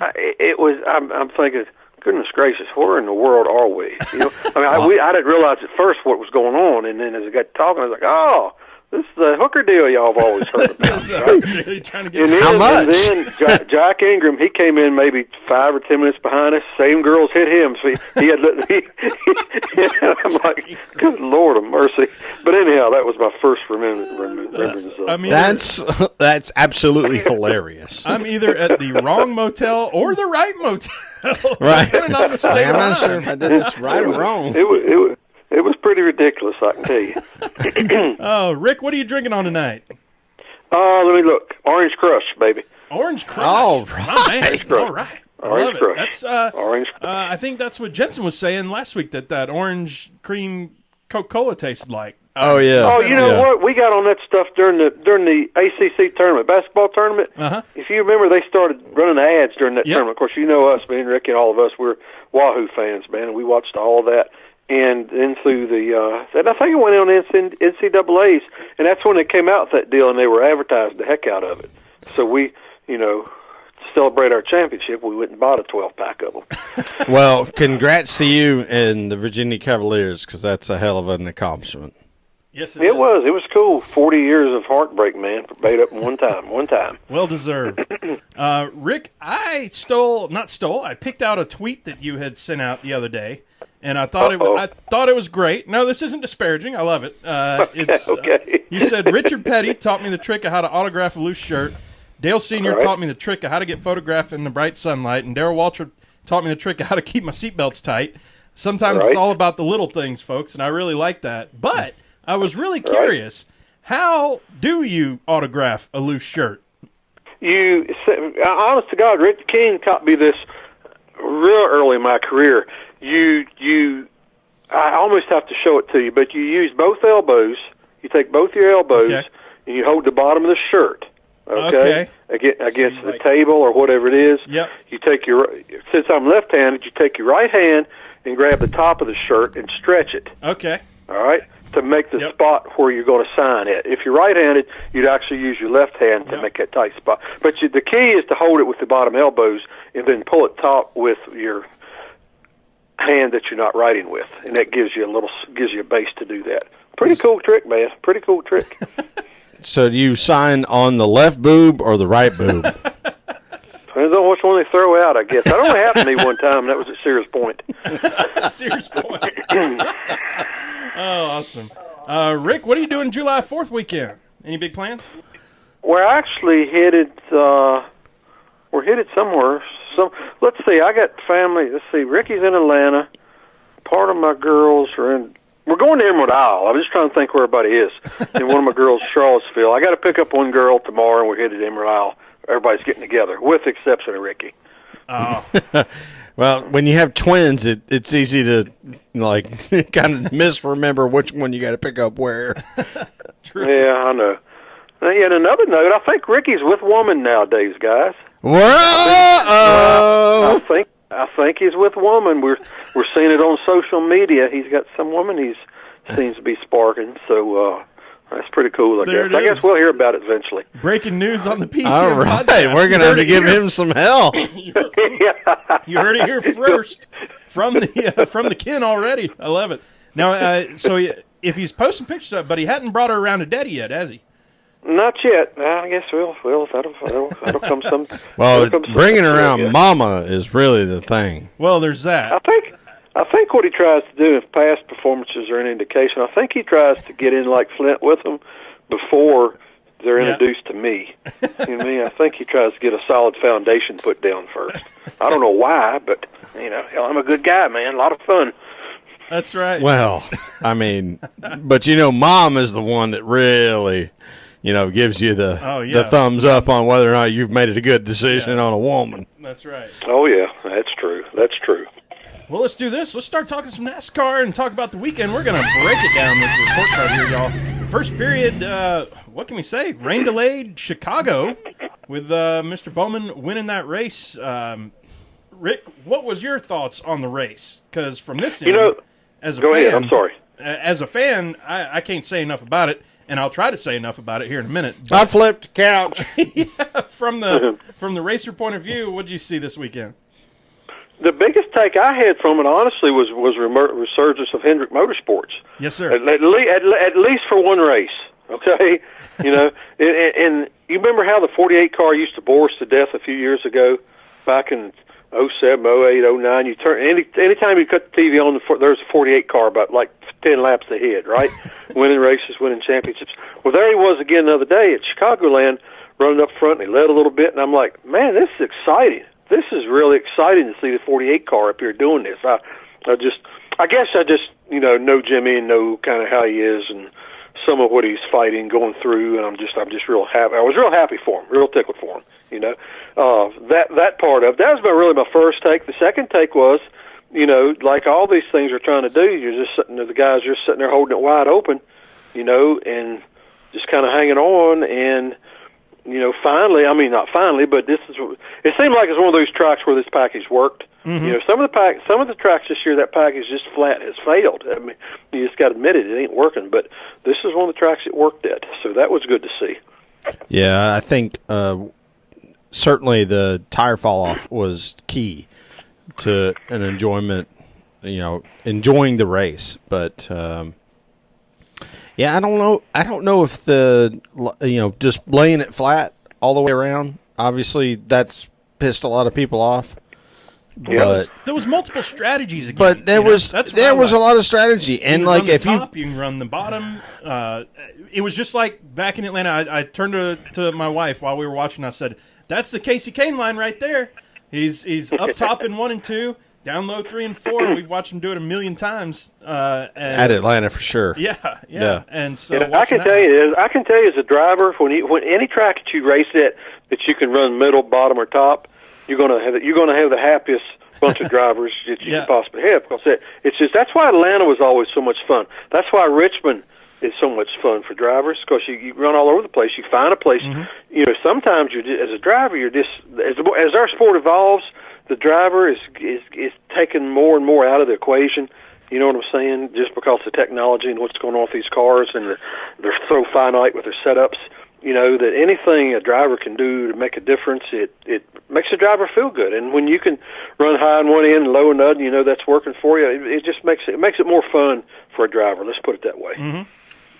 I'm thinking, goodness gracious, where in the world are we? I didn't realize at first what was going on, and then as I got talking, I was like, oh, this is the hooker deal y'all have always heard about. Right? How much? And then Jack Ingram, he came in maybe 5 or 10 minutes behind us. Same girls hit him. So he had. I'm like, good Lord of mercy. But anyhow, that was my first remembrance of. That's absolutely hilarious. I'm either at the wrong motel or the right motel. Right. I'm not sure if I did this right or wrong. It was pretty ridiculous, I can tell you. Oh, Rick, what are you drinking on tonight? Let me look. Orange Crush, baby. Orange Crush. All right. Oh, man. All right. Orange Crush. That's Orange Crush. I think that's what Jensen was saying last week, that orange cream Coca-Cola tasted like. Oh yeah. Oh, you know what? We got on that stuff during the ACC tournament, basketball tournament. Uh-huh. If you remember, they started running ads during that tournament. Of course, you know us, me and Ricky, and all of us. We're Wahoo fans, man, and we watched all of that. And then through and I think it went on NCAA's, and that's when they came out with that deal, and they were advertising the heck out of it. So we, to celebrate our championship, we went and bought a 12-pack of them. Well, congrats to you and the Virginia Cavaliers, because that's a hell of an accomplishment. Yes, it was. It was cool. 40 years of heartbreak, man, made up in one time. Well deserved. Rick, I picked out a tweet that you had sent out the other day, and I thought it was great. No, this isn't disparaging. I love it. It's okay. You said Richard Petty taught me the trick of how to autograph a loose shirt. Dale Sr. taught me the trick of how to get photographed in the bright sunlight, and Darrell Waltrip taught me the trick of how to keep my seatbelts tight. Sometimes it's all about the little things, folks, and I really like that. But I was really curious. How do you autograph a loose shirt? Honest to God, Rick King taught me this real early in my career. I almost have to show it to you, but you use both elbows. You take both your elbows, and you hold the bottom of the shirt. Okay. Against the table or whatever it is. Yep. You take since I'm left-handed, you take your right hand and grab the top of the shirt and stretch it. Okay. All right. to make the spot where you're going to sign it. If you're right-handed, you'd actually use your left hand to make that tight spot. But the key is to hold it with the bottom elbows and then pull it taut with your hand that you're not writing with, and that gives you a base to do that. Pretty cool trick, man. Pretty cool trick. So do you sign on the left boob or the right boob? Depends on which one they throw out, I guess. That only happened to me one time, and that was at Sears Point. Sears Point. Oh, awesome. Rick, what are you doing July 4th weekend? Any big plans? We're actually headed. We're headed somewhere. Let's see. I got family. Let's see. Ricky's in Atlanta. Part of my girls are in. We're going to Emerald Isle. I'm just trying to think where everybody is. And one of my girls, Charlottesville. I got to pick up one girl tomorrow, and we're headed to Emerald Isle. Everybody's getting together, with the exception of Ricky. Oh. Well, when you have twins, it's easy to kind of misremember which one you got to pick up where. True. Yeah, I know. And another note, I think Ricky's with woman nowadays, guys. Whoa! I think he's with woman. We're seeing it on social media. He's got some woman seems to be sparking. So that's pretty cool. I guess we'll hear about it eventually. Breaking news on the P10 All right, podcast. we're gonna have to give him some hell. You heard it here first from the kin already. I love it. Now, so if he's posting pictures up, but he hadn't brought her around to Daddy yet, has he? Not yet. I guess that'll come some. Well, bringing around Mama is really the thing. Well, there's that. I think what he tries to do, if past performances are an indication, I think he tries to get in like Flint with them before they're introduced to me. You know what I mean? I think he tries to get a solid foundation put down first. I don't know why, but I'm a good guy, man. A lot of fun. That's right. Well, I mean, but Mom is the one that really, gives you the thumbs up on whether or not you've made it a good decision on a woman. That's right. Oh, yeah, that's true. That's true. Well, let's do this. Let's start talking some NASCAR and talk about the weekend. We're going to break it down with the report card here, y'all. First period, what can we say? Rain delayed Chicago with Mr. Bowman winning that race. Rick, what was your thoughts on the race? Because from this end, as a go fan, ahead. I'm sorry. As a fan, I can't say enough about it, and I'll try to say enough about it here in a minute. I flipped the couch. From the racer point of view, what did you see this weekend? The biggest take I had from it, honestly, was resurgence of Hendrick Motorsports. Yes, sir. At least for one race, okay? And you remember how the 48 car used to bore us to death a few years ago, back in 07, 08, 09. You turn anytime you cut the TV on, there's a 48 car about like 10 laps ahead, right? Winning races, winning championships. Well, there he was again the other day at Chicagoland, running up front, and he led a little bit, and I'm like, man, this is exciting. This is really exciting to see the 48 car up here doing this. I guess I just know Jimmy and know kind of how he is and some of what he's fighting, going through, and I'm just real happy. I was real happy for him, real tickled for him. That part of that was really my first take. The second take was, like all these things we're trying to do, you're just sitting there, the guys are just sitting there holding it wide open, and just kind of hanging on and. Finally, I mean, not finally, but it seemed like it's one of those tracks where this package worked. Mm-hmm. Some of the tracks this year, that package just flat has failed. I mean, you just got to admit it ain't working, but this is one of the tracks it worked at, so that was good to see. Yeah, I think certainly the tire fall off was key to an enjoyment, enjoying the race, but yeah, I don't know if just laying it flat all the way around. Obviously, that's pissed a lot of people off. But there was multiple strategies again. But there was a lot of strategy, and you like can if run the top, you can run the bottom. It was just like back in Atlanta. I turned to my wife while we were watching. I said, "That's the Casey Kane line right there. He's up top in 1 and 2." Down low 3 and 4. We've watched him do it a million times at Atlanta for sure. Yeah. And so I can tell you as a driver, when any track that you race at that you can run middle, bottom, or top, you're gonna have the happiest bunch of drivers that you can possibly have, because it's just that's why Atlanta was always so much fun. That's why Richmond is so much fun for drivers, because you run all over the place. You find a place. Mm-hmm. Sometimes as a driver, you're just as our sport evolves. The driver is taken more and more out of the equation. You know what I'm saying? Just because of technology and what's going on with these cars, and they're so finite with their setups, you know, that anything a driver can do to make a difference, it makes the driver feel good. And when you can run high on one end and low on the other, you know that's working for you, it just makes it more fun for a driver. Let's put it that way. Mm-hmm.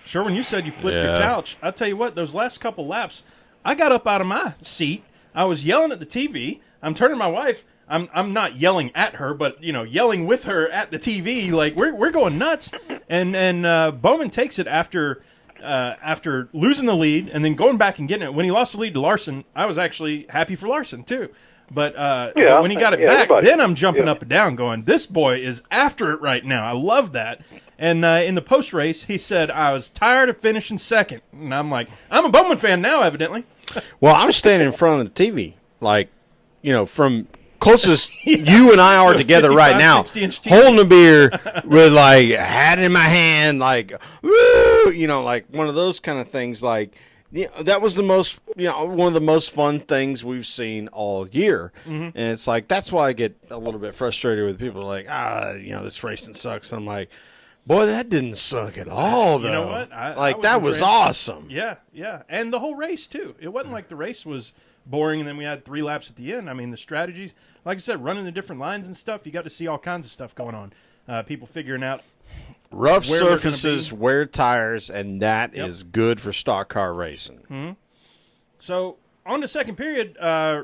Sure, when you said you flipped your couch, I'll tell you what, those last couple laps, I got up out of my seat. I was yelling at the TV. I'm turning to my wife. I'm not yelling at her, but, you know, yelling with her at the TV. Like, we're going nuts. And Bowman takes it after losing the lead and then going back and getting it. When he lost the lead to Larson, I was actually happy for Larson, too. But when he got it back, then I'm jumping up and down going, this boy is after it right now. I love that. And in the post-race, he said, I was tired of finishing second. And I'm like, I'm a Bowman fan now, evidently. Well, I'm standing in front of the TV, like, you know, from closest you and I are together right now, holding a beer with, like, a hat in my hand, like, woo, you know, like one of those kind of things. Like, you know, that was the most, you know, one of the most fun things we've seen all year. Mm-hmm. And it's like, that's why I get a little bit frustrated with people like, you know, this racing sucks. And I'm like, boy, that didn't suck at all, though. You know what? That was awesome. Yeah, yeah. And the whole race, too. It wasn't like the race was boring and then we had 3 laps at the end. I mean, the strategies, like I said, running the different lines and stuff, you got to see all kinds of stuff going on. People figuring out rough surfaces, wear tires, and that is good for stock car racing. Mm-hmm. So, on the second period,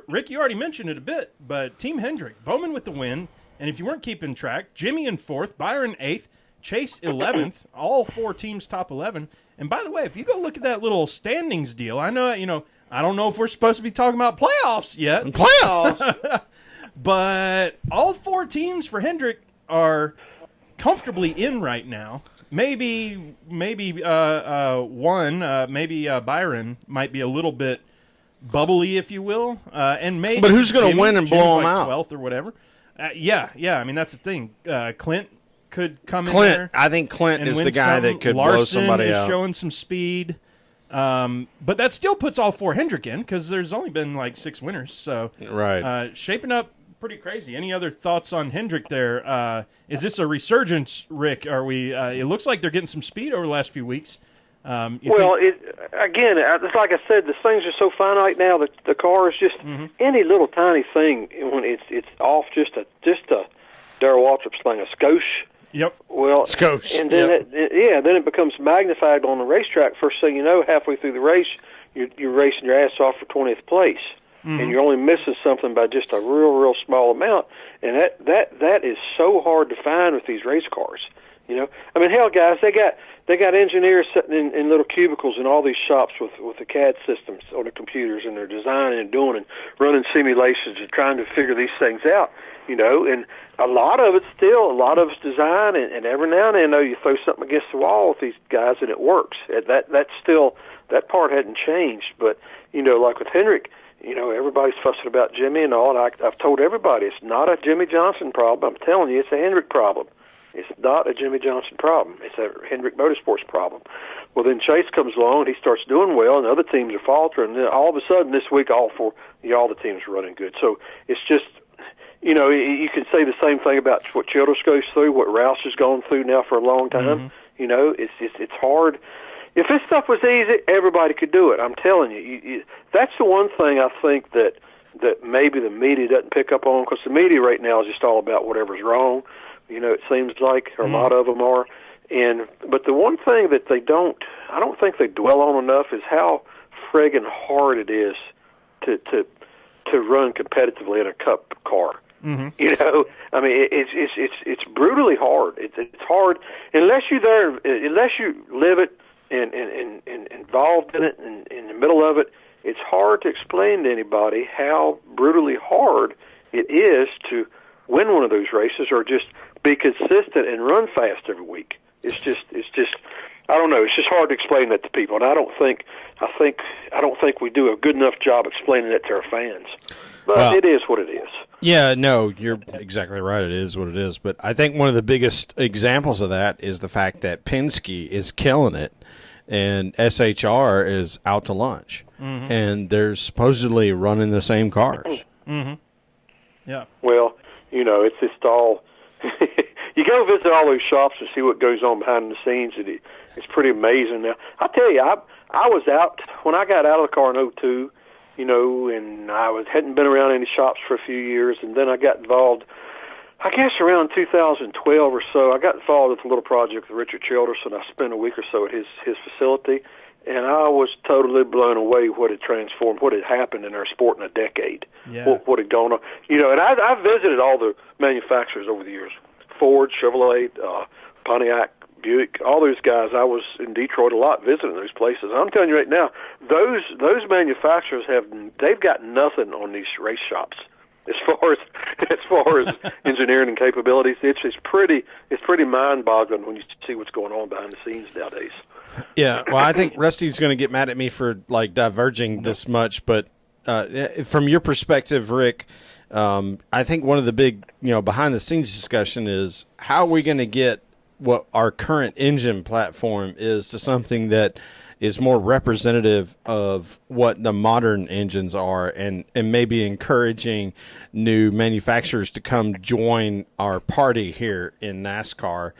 Rick, you already mentioned it a bit, but Team Hendrick, Bowman with the win, and if you weren't keeping track, Jimmy in 4th, Byron 8th, Chase 11th, all 4 teams top 11. And by the way, if you go look at that little standings deal, I know, you know, I don't know if we're supposed to be talking about playoffs yet. Playoffs? But all 4 teams for Hendrick are comfortably in right now. Maybe Byron might be a little bit bubbly, if you will. And maybe but who's going to win and blow them out? 12th or whatever. Yeah. I mean, that's the thing. Clint could come in there. I think Clint is the guy that could blow somebody out. Larson is showing some speed. But that still puts all 4 Hendrick in because there's only been like 6 winners. So shaping up pretty crazy. Any other thoughts on Hendrick there? Is this a resurgence, Rick? Are we? It looks like they're getting some speed over the last few weeks. It's like I said, the things are so finite now that the car is just any little tiny thing when it's off just a Darrell Waltrip's thing, a skosh. Yep. Well, skosh. And then then it becomes magnified on the racetrack. First thing you know, halfway through the race, you're racing your ass off for 20th place, and you're only missing something by just a real small amount. And that is so hard to find with these race cars. You know, I mean, hell, guys, they got engineers sitting in little cubicles in all these shops with the CAD systems on the computers, and they're designing and doing and running simulations and trying to figure these things out. You know, and a lot of it's design, and every now and then, you throw something against the wall with these guys, and it works. That part hadn't changed. But, you know, like with Hendrick, you know, everybody's fussing about Jimmy and all, and I've told everybody it's not a Jimmy Johnson problem. I'm telling you, it's a Hendrick problem. It's not a Jimmy Johnson problem. It's a Hendrick Motorsports problem. Well, then Chase comes along, and he starts doing well, and other teams are faltering. And then all of a sudden this week, all the teams are running good. So it's just, you know, you can say the same thing about what Childress goes through, what Rouse has gone through now for a long time. Mm-hmm. You know, it's hard. If this stuff was easy, everybody could do it. I'm telling you, that's the one thing I think that maybe the media doesn't pick up on, because the media right now is just all about whatever's wrong. You know, it seems like a lot of them are. But the one thing that I don't think they dwell on enough is how friggin' hard it is to run competitively in a Cup car. Mm-hmm. You know, I mean, it's brutally hard. It's hard unless you live it and involved in it and in the middle of it. It's hard to explain to anybody how brutally hard it is to win one of those races or just be consistent and run fast every week. It's just I don't know. It's just hard to explain that to people, and I don't think we do a good enough job explaining it to our fans. But it is what it is. Yeah, no, you're exactly right. It is what it is. But I think one of the biggest examples of that is the fact that Penske is killing it, and SHR is out to lunch, and they're supposedly running the same cars. Mm-hmm. Yeah. Well, you know, it's just all. you go visit all those shops and see what goes on behind the scenes, and it's pretty amazing. Now, I tell you, I was out when I got out of the car in '02, and hadn't been around any shops for a few years, and then I got involved. I guess around 2012 or so, I got involved with a little project with Richard Childerson. I spent a week or so at his facility, and I was totally blown away what had transformed, what had happened in our sport in a decade. Yeah. What had gone on. And I visited all the manufacturers over the years. Ford, Chevrolet, Pontiac, Buick, all those guys. I was in Detroit a lot visiting those places. I'm telling you right now, those manufacturers they've got nothing on these race shops. As far as engineering and capabilities, it's pretty mind-boggling when you see what's going on behind the scenes nowadays. Yeah, well, I think Rusty's going to get mad at me for diverging this much, but from your perspective, Rick, I think one of the big behind-the-scenes discussion is how are we going to get what our current engine platform is to something that is more representative of what the modern engines are, and maybe encouraging new manufacturers to come join our party here in NASCAR.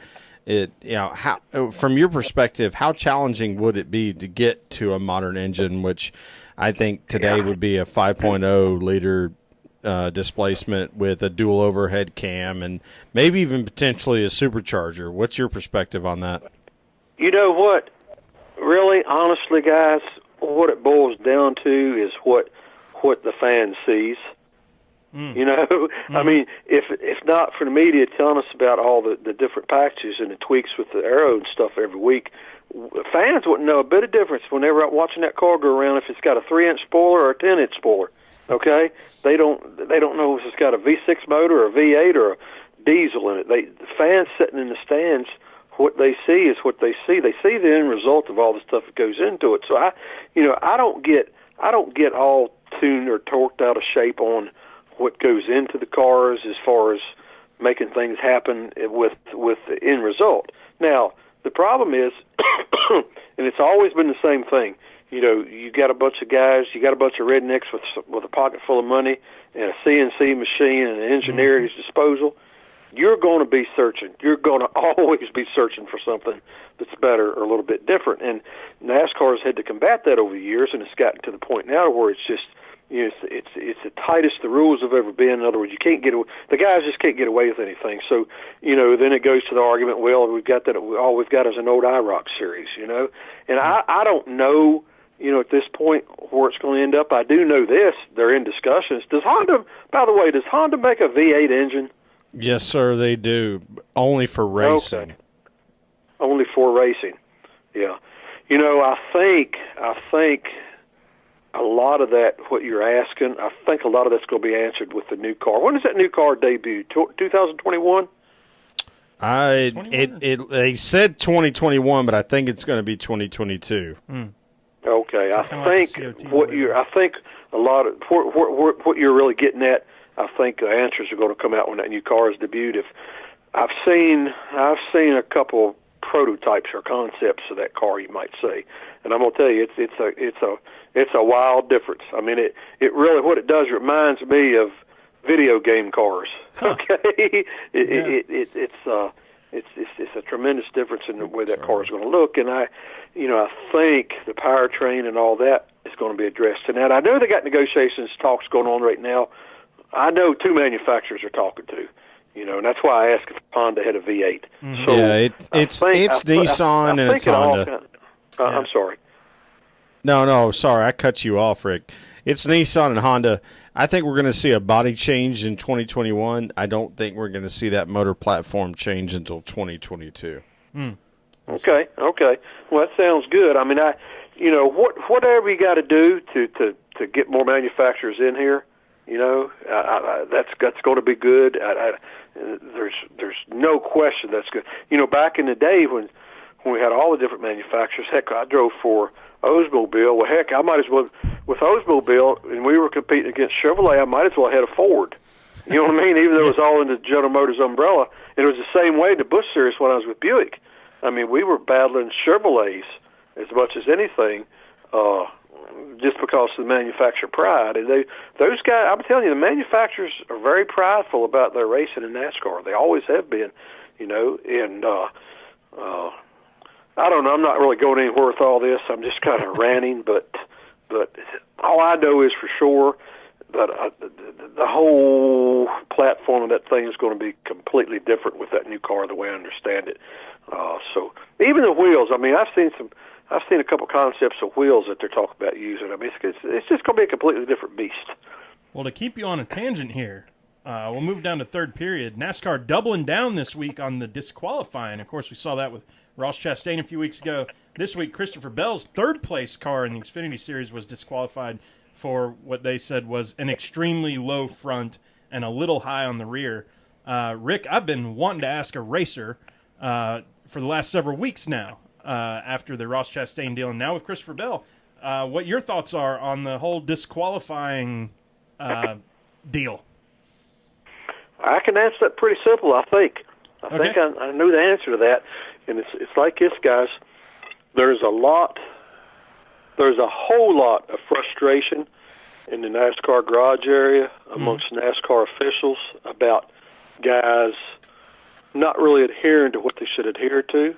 From your perspective, how challenging would it be to get to a modern engine, which I think today would be a 5.0 liter displacement with a dual overhead cam and maybe even potentially a supercharger? What's your perspective on that? You know what? Really, honestly, guys, what it boils down to is what the fan sees. I mean, if not for the media telling us about all the different packages and the tweaks with the aero and stuff every week, fans wouldn't know a bit of difference when they were out watching that car go around if it's got a 3-inch spoiler or a 10-inch spoiler. Okay, they don't know if it's got a V6 motor or a V8 or a diesel in it. The fans sitting in the stands, what they see is what they see. They see the end result of all the stuff that goes into it. So I don't get all tuned or torqued out of shape on what goes into the cars as far as making things happen with the end result. Now, the problem is, and it's always been the same thing. You got a bunch of guys, you got a bunch of rednecks with a pocket full of money and a CNC machine and an engineer at his disposal. You're going to be searching. You're going to always be searching for something that's better or a little bit different. And NASCAR's had to combat that over the years, and it's gotten to the point now where it's just, it's the tightest the rules have ever been. In other words, you can't get away, the guys just can't get away with anything. So, then it goes to the argument, well, we've got that, all we've got is an old IROC series, And I don't know, at this point where it's going to end up. I do know this, they're in discussions. Does Honda make a V8 engine? Yes, sir, they do. Only for racing. Okay. Only for racing. Yeah. I think a lot of that, what you're asking, I think a lot of that's going to be answered with the new car. When does that new car debut? 2021? They said 2021, but I think it's going to be 2022. Okay, So I think a lot of what you're really getting at. I think the answers are going to come out when that new car is debuted. If I've seen a couple prototypes or concepts of that car, you might say, and I'm going to tell you, it's a wild difference. I mean, it really, what it does, reminds me of video game cars. Okay, it's a tremendous difference in the way that car is going to look, and I think the powertrain and all that is going to be addressed. And I know they got negotiations, talks going on right now. I know 2 manufacturers are talking to, and that's why I asked if Honda had a V8. So yeah, it's Nissan and it's Honda. I'm sorry. No, sorry, I cut you off, Rick. It's Nissan and Honda. I think we're going to see a body change in 2021. I don't think we're going to see that motor platform change until 2022. Okay. Well, that sounds good. I mean, whatever you got to do to get more manufacturers in here, that's going to be good. There's no question that's good. Back in the day when we had all the different manufacturers, heck, I drove for Oldsmobile. Well, heck, I might as well, with Oldsmobile, and we were competing against Chevrolet, I might as well have had a Ford. You know what I mean? Even though it was all in the General Motors umbrella. And it was the same way in the Busch Series when I was with Buick. I mean, we were battling Chevrolets as much as anything, just because of the manufacturer pride. And those guys, I'm telling you, the manufacturers are very prideful about their racing in NASCAR. They always have been. you know, and I don't know. I'm not really going anywhere with all this. I'm just kind of ranting, but all I know is for sure that the whole platform of that thing is going to be completely different with that new car, the way I understand it. So even the wheels. I mean, I've seen a couple concepts of wheels that they're talking about using. I mean, it's just going to be a completely different beast. Well, to keep you on a tangent here, we'll move down to third period. NASCAR doubling down this week on the disqualifying. Of course, we saw that with Ross Chastain a few weeks ago. This week, Christopher Bell's third-place car in the Xfinity Series was disqualified for what they said was an extremely low front and a little high on the rear. Rick, I've been wanting to ask a racer for the last several weeks now after the Ross Chastain deal, and now with Christopher Bell, what your thoughts are on the whole disqualifying deal. I can answer that pretty simple, I think. I think I know the answer to that. And it's like this, guys. There's a whole lot of frustration in the NASCAR garage area amongst NASCAR officials about guys not really adhering to what they should adhere to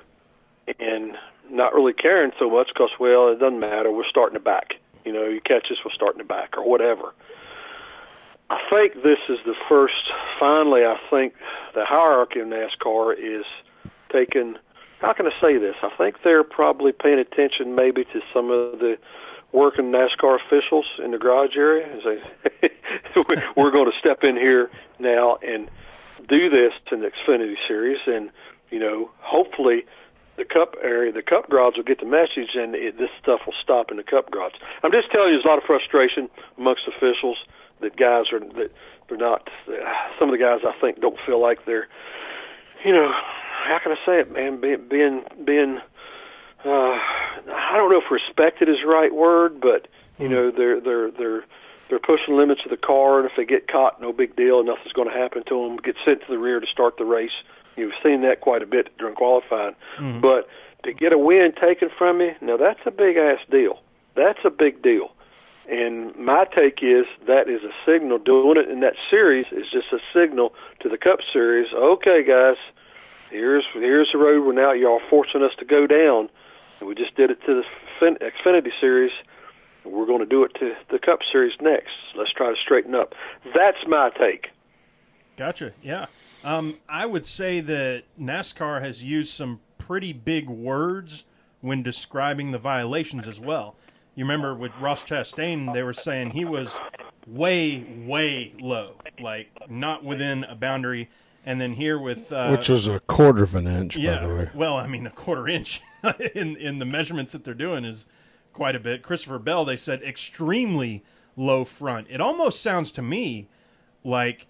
and not really caring so much because, well, it doesn't matter. We're starting to back. You know, you catch us, we're starting to back or whatever. I think this is the first, finally, I think the hierarchy of NASCAR is taking, how can I say this? I think they're probably paying attention maybe to some of the working NASCAR officials in the garage area and say, we're going to step in here now and do this in the Xfinity Series, and, you know, hopefully the Cup area, the Cup garage will get the message, and this stuff will stop in the Cup garage. I'm just telling you, there's a lot of frustration amongst officials that guys are, that they're not, some of the guys I think don't feel like they're, you know, how can I say it, man, being I don't know if respected is the right word, but, you know, they're pushing limits of the car, and if they get caught, no big deal, nothing's going to happen to them, get sent to the rear to start the race. You've seen that quite a bit during qualifying. Mm-hmm. But to get a win taken from you, now that's a big-ass deal. That's a big deal. And my take is that is a signal. Doing it in that series is just a signal to the Cup Series. Okay, guys, here's the road where now y'all forcing us to go down. And we just did it to the Xfinity Series. We're going to do it to the Cup Series next. Let's try to straighten up. That's my take. Gotcha. Yeah. I would say that NASCAR has used some pretty big words when describing the violations as well. You remember with Ross Chastain, they were saying he was way, way low, like not within a boundary. And then here with which was a quarter of an inch, yeah, by the way. Well, I mean, a quarter inch in the measurements that they're doing is quite a bit. Christopher Bell, they said extremely low front. It almost sounds to me like,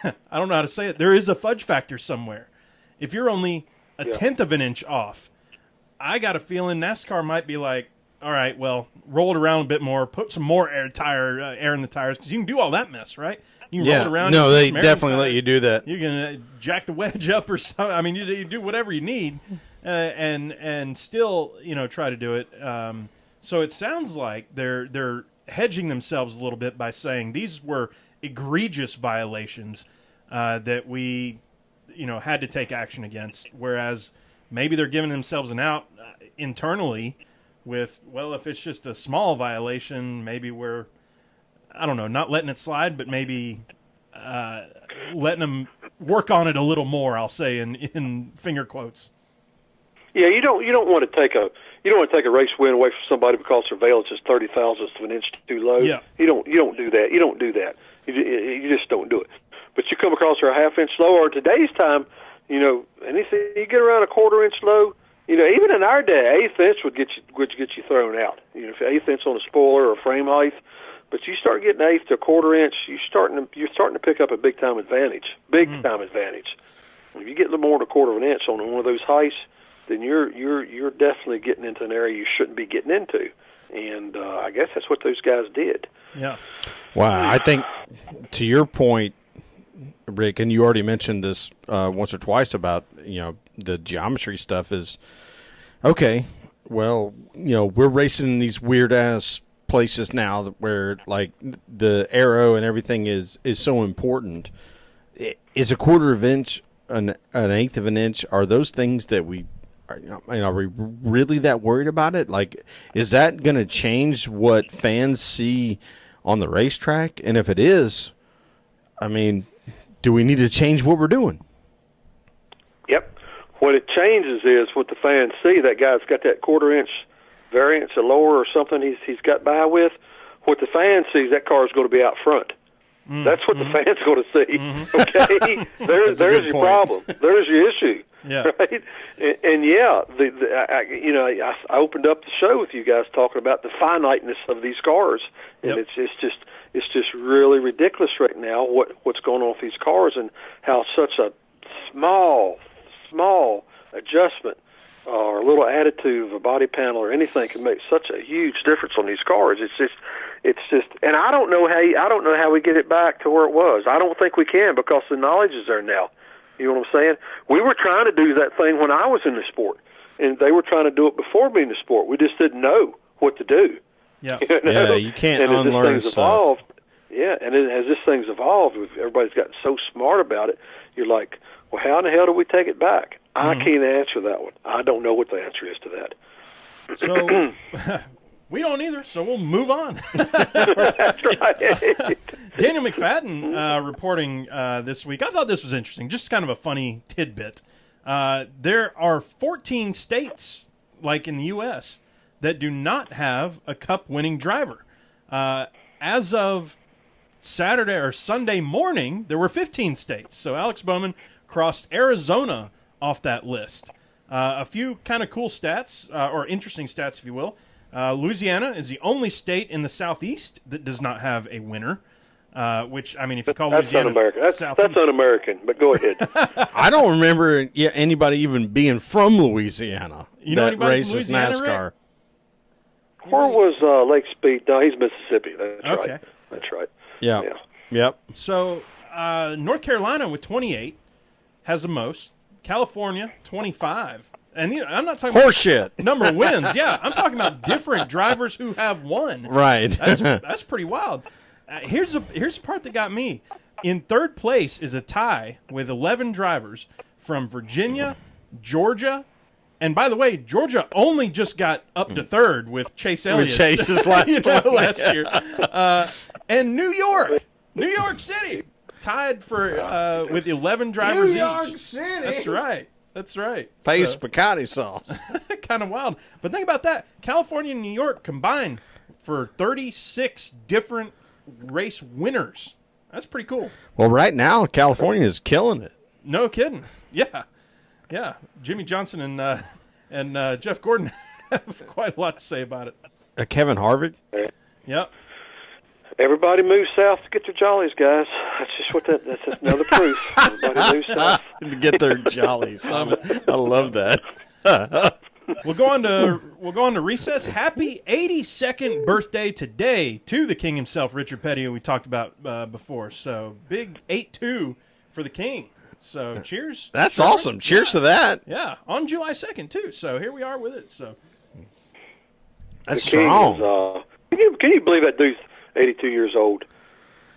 I don't know how to say it, there is a fudge factor somewhere. If you're only a tenth of an inch off, I got a feeling NASCAR might be like, all right, well, roll it around a bit more, put some more air in the tires, because you can do all that mess, right? You can roll it around. No, they definitely let you do that. You can jack the wedge up or something. I mean, you do whatever you need, and still, you know, try to do it. So it sounds like they're hedging themselves a little bit by saying these were egregious violations that we, you know, had to take action against. Whereas maybe they're giving themselves an out internally with, well, if it's just a small violation, maybe we're, I don't know, not letting it slide, but maybe letting them work on it a little more. I'll say in finger quotes. Yeah, you don't want to take a race win away from somebody because surveillance is 30 thousandths of an inch too low. Yeah. You don't do that. You don't do that. You just don't do it. But you come across her a half inch low, or today's time, you know, anything you get around a quarter inch low, you know, even in our day, eighth inch would get you thrown out. You know, if eighth inch on a spoiler or frame height, but you start getting eighth to a quarter inch, you're starting to pick up a big time advantage. Time advantage. If you get a little more than a quarter of an inch on one of those heights, then you're definitely getting into an area you shouldn't be getting into. And I guess that's what those guys did. Yeah. Wow. I think to your point, Rick, and you already mentioned this once or twice about, you know, the geometry stuff is, okay, well, you know, we're racing in these weird-ass places now where, like, the arrow and everything is so important. Is a quarter of an inch an eighth of an inch, are those things that are we really that worried about it? Like, is that going to change what fans see on the racetrack? And if it is, I mean, do we need to change what we're doing? Yep. What it changes is what the fans see. That guy's got that quarter-inch variance, a lower or something he's got by with. What the fans see is that car's going to be out front. That's what the fans going to see. Okay, there's your point. Problem. There's your issue. Yeah. Right. And yeah, I opened up the show with you guys talking about the finiteness of these cars, and Yep. it's just really ridiculous right now what's going on with these cars and how such a small adjustment or a little additive of a body panel or anything can make such a huge difference on these cars. It's just, and I don't know how we get it back to where it was. I don't think we can because the knowledge is there now. You know what I'm saying? We were trying to do that thing when I was in the sport, and they were trying to do it before me in the sport. We just didn't know what to do. Yeah. You know? Yeah, you can't and as unlearn this thing's stuff. evolved, as this thing's evolved, everybody's gotten so smart about it. You're like, well, how in the hell do we take it back? I can't answer that one. I don't know what the answer is to that. So we don't either, so we'll move on. That's right. Daniel McFadden reporting this week. I thought this was interesting, just kind of a funny tidbit. There are 14 states, like in the U.S., that do not have a Cup-winning driver. As of Saturday or Sunday morning, there were 15 states. So Alex Bowman crossed Arizona off that list. A few kind of cool stats, or interesting stats, if you will. Louisiana is the only state in the Southeast that does not have a winner. Which, I mean, if you call That's Louisiana un-American. That's un-American, but go ahead. I don't remember anybody even being from Louisiana You know that anybody from races Louisiana, NASCAR. Rick? Where was Lake Speed? No, he's Mississippi. That's Okay. right. That's right. Yeah. Yeah. Yep. So North Carolina with 28 has the most. California 25, and I'm not talking Horseshit. about number of wins. Yeah, I'm talking about different drivers who have won. Right. That's pretty wild. Here's the part that got me. In third place is a tie with 11 drivers from Virginia, Georgia, and by the way, Georgia only just got up to third with Chase Elliott. With Chase's last last year. And New York City, tied for with 11 drivers each. City. That's right. Face So, picante sauce. kind of wild. But think about that. California and New York combined for 36 different race winners. That's pretty cool. Well, right now, California is killing it. No kidding. Yeah. Jimmy Johnson and Jeff Gordon have quite a lot to say about it. Kevin Harvick. Yep. Everybody moves south to get their jollies, guys. That's just that's just another proof. Everybody moves south. To get their jollies. I love that. We'll go on to recess. Happy 82nd birthday today to the king himself, Richard Petty, who we talked about before. So big 8-2 for the king. So cheers. That's Sherman. awesome. Cheers to that. Yeah, on July 2nd too. So here we are with it. So That's The king strong. is, can you believe that dude's 82 years old?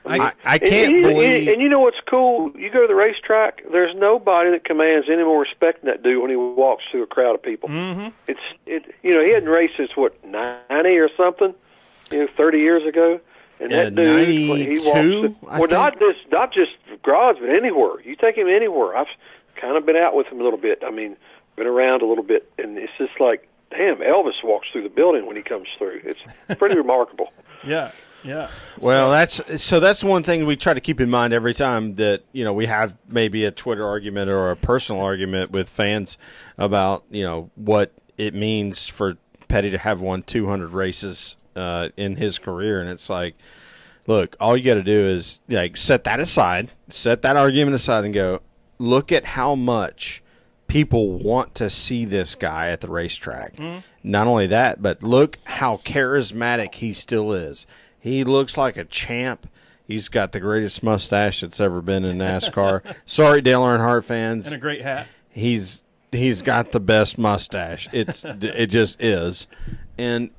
I And can't believe. And you know what's cool? You go to the racetrack. There's nobody that commands any more respect than that dude when he walks through a crowd of people. Mm-hmm. He hadn't raced since 90 or something, 30 years ago. And Yeah, that dude, when he 92, walks, not just garage, but anywhere. You take him anywhere. I've kind of been out with him a little bit. I mean, been around a little bit, and it's just like, damn, Elvis walks through the building when he comes through. It's pretty remarkable. yeah. Well, that's one thing we try to keep in mind every time that we have maybe a Twitter argument or a personal argument with fans about what it means for Petty to have won 200 races in his career, and it's like, look, all you got to do is set that argument aside, and go look at how much people want to see this guy at the racetrack. Mm-hmm. Not only that, but look how charismatic he still is. He looks like a champ. He's got the greatest mustache that's ever been in NASCAR. Sorry, Dale Earnhardt fans. And a great hat. He's got the best mustache. It just is, and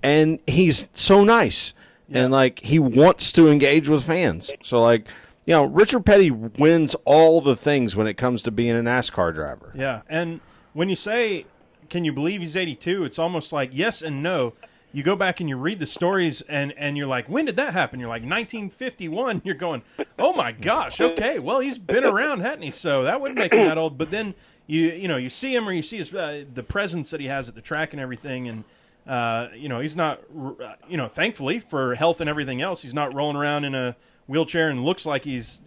he's so nice, and he wants to engage with fans. So Richard Petty wins all the things when it comes to being a NASCAR driver. Yeah, and when you say, can you believe he's 82, it's almost like yes and no. You go back and you read the stories, and you're like, when did that happen? You're like, 1951. You're going, oh, my gosh, okay, well, he's been around, hadn't he? So that wouldn't make him that old. But then, you see him or you see his the presence that he has at the track and everything, and, he's not, thankfully for health and everything else, he's not rolling around in a wheelchair and looks like he's,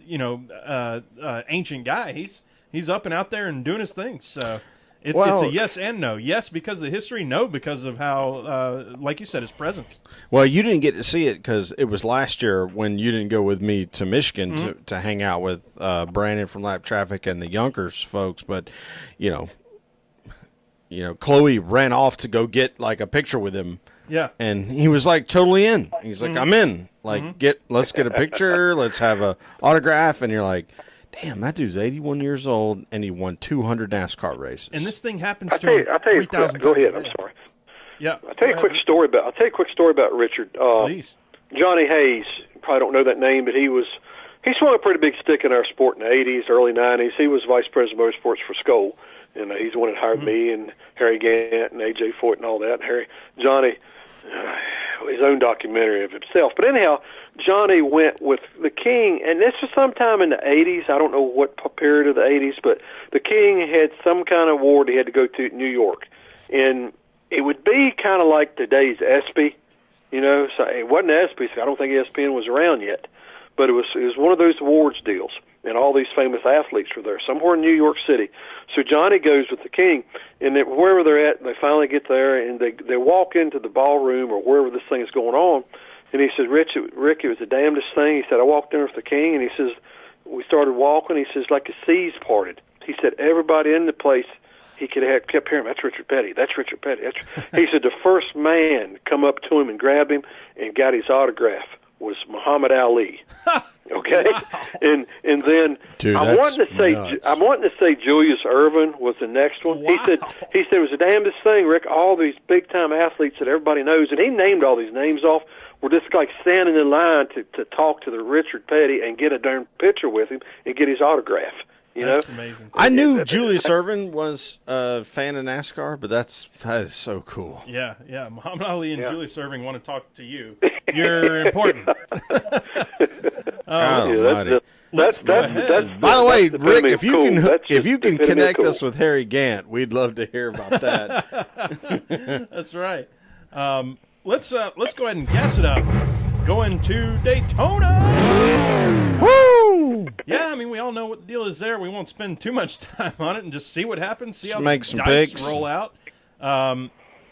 ancient guy. He's up and out there and doing his thing, so... It's a yes and no. Yes, because of the history. No, because of how, like you said, his presence. Well, you didn't get to see it because it was last year when you didn't go with me to Michigan to hang out with Brandon from Lap Traffic and the Yonkers folks. But, Chloe ran off to go get, like, a picture with him. Yeah. And he was, like, totally in. He's like, I'm in. Like, let's get a picture. Let's have a autograph. And you're like... Damn, that dude's 81 years old, and he won 200 NASCAR races. And this thing happens to him 3,000 Go ahead. I'm sorry. Yeah. I'll tell you a quick story about Richard. Please. Johnny Hayes. You probably don't know that name, but he swung a pretty big stick in our sport in the 80s, early 90s. He was vice president of motorsports for Skoll, and he's the one that hired me and Harry Gant and A.J. Foyt and all that. And Johnny, his own documentary of himself. But anyhow, Johnny went with the King, and this was sometime in the 80s. I don't know what period of the 80s, but the King had some kind of award he had to go to New York. And it would be kind of like today's ESPY, So it wasn't ESPY, so I don't think ESPN was around yet. But it was one of those awards deals, and all these famous athletes were there, somewhere in New York City. So Johnny goes with the King, and wherever they're at, they finally get there, and they walk into the ballroom or wherever this thing is going on. And he said, Rick, it was the damnedest thing. He said, I walked in with the King, and he says, we started walking. He says, like the seas parted. He said, everybody in the place, he kept hearing, that's Richard Petty, that's Richard Petty. He said, the first man to come up to him and grabbed him and got his autograph was Muhammad Ali. Okay, wow. and then Dude, I'm wanting to say Julius Erving was the next one. Wow. He said it was the damnedest thing, Rick. All these big time athletes that everybody knows, and he named all these names off. We're just like standing in line to talk to the Richard Petty and get a darn picture with him and get his autograph. That's amazing. I knew Julius Erving was a fan of NASCAR, but that is so cool. Yeah. Muhammad Ali and Julius Erving want to talk to you. You're important. Let's go ahead. By the way, Rick, if you can connect us with Harry Gant, we'd love to hear about that. That's right. Let's go ahead and gas it up. Going to Daytona. Woo! Yeah, I mean, we all know what the deal is there. We won't spend too much time on it and just see what happens. See how make the some dice picks. roll out.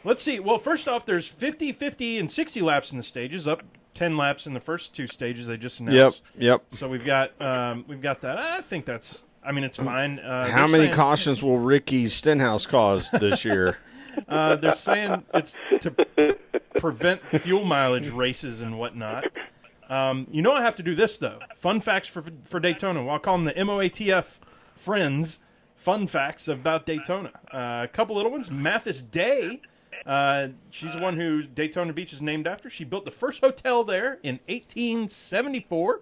Let's see. Well, first off, there's 50, 50, and 60 laps in the stages. Up 10 laps in the first two stages they just announced. Yep. So we've got that. I think that's. I mean, it's fine. How many cautions will Ricky Stenhouse cause this year? They're saying it's to prevent fuel mileage races and whatnot. I have to do this, though. Fun facts for Daytona. Well, I'll call them the MOATF friends. Fun facts about Daytona. A couple little ones. Mathis Day. She's the one who Daytona Beach is named after. She built the first hotel there in 1874.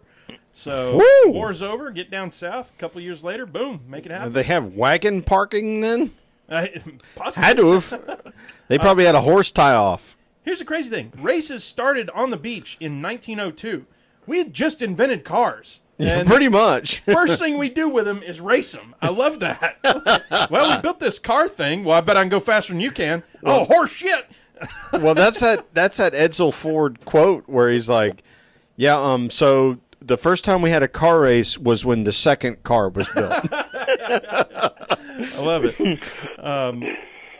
So, war's over. Get down south. A couple years later, boom, make it happen. They have wagon parking then? Possibly. Had to have. They probably had a horse tie off. Here's the crazy thing. Races started on the beach in 1902. We had just invented cars. And pretty much. First thing we do with them is race them. I love that. Well, we built this car thing. Well, I bet I can go faster than you can. Oh, horse shit. Well, that's that Edsel Ford quote where he's like, yeah, so the first time we had a car race was when the second car was built. I love it.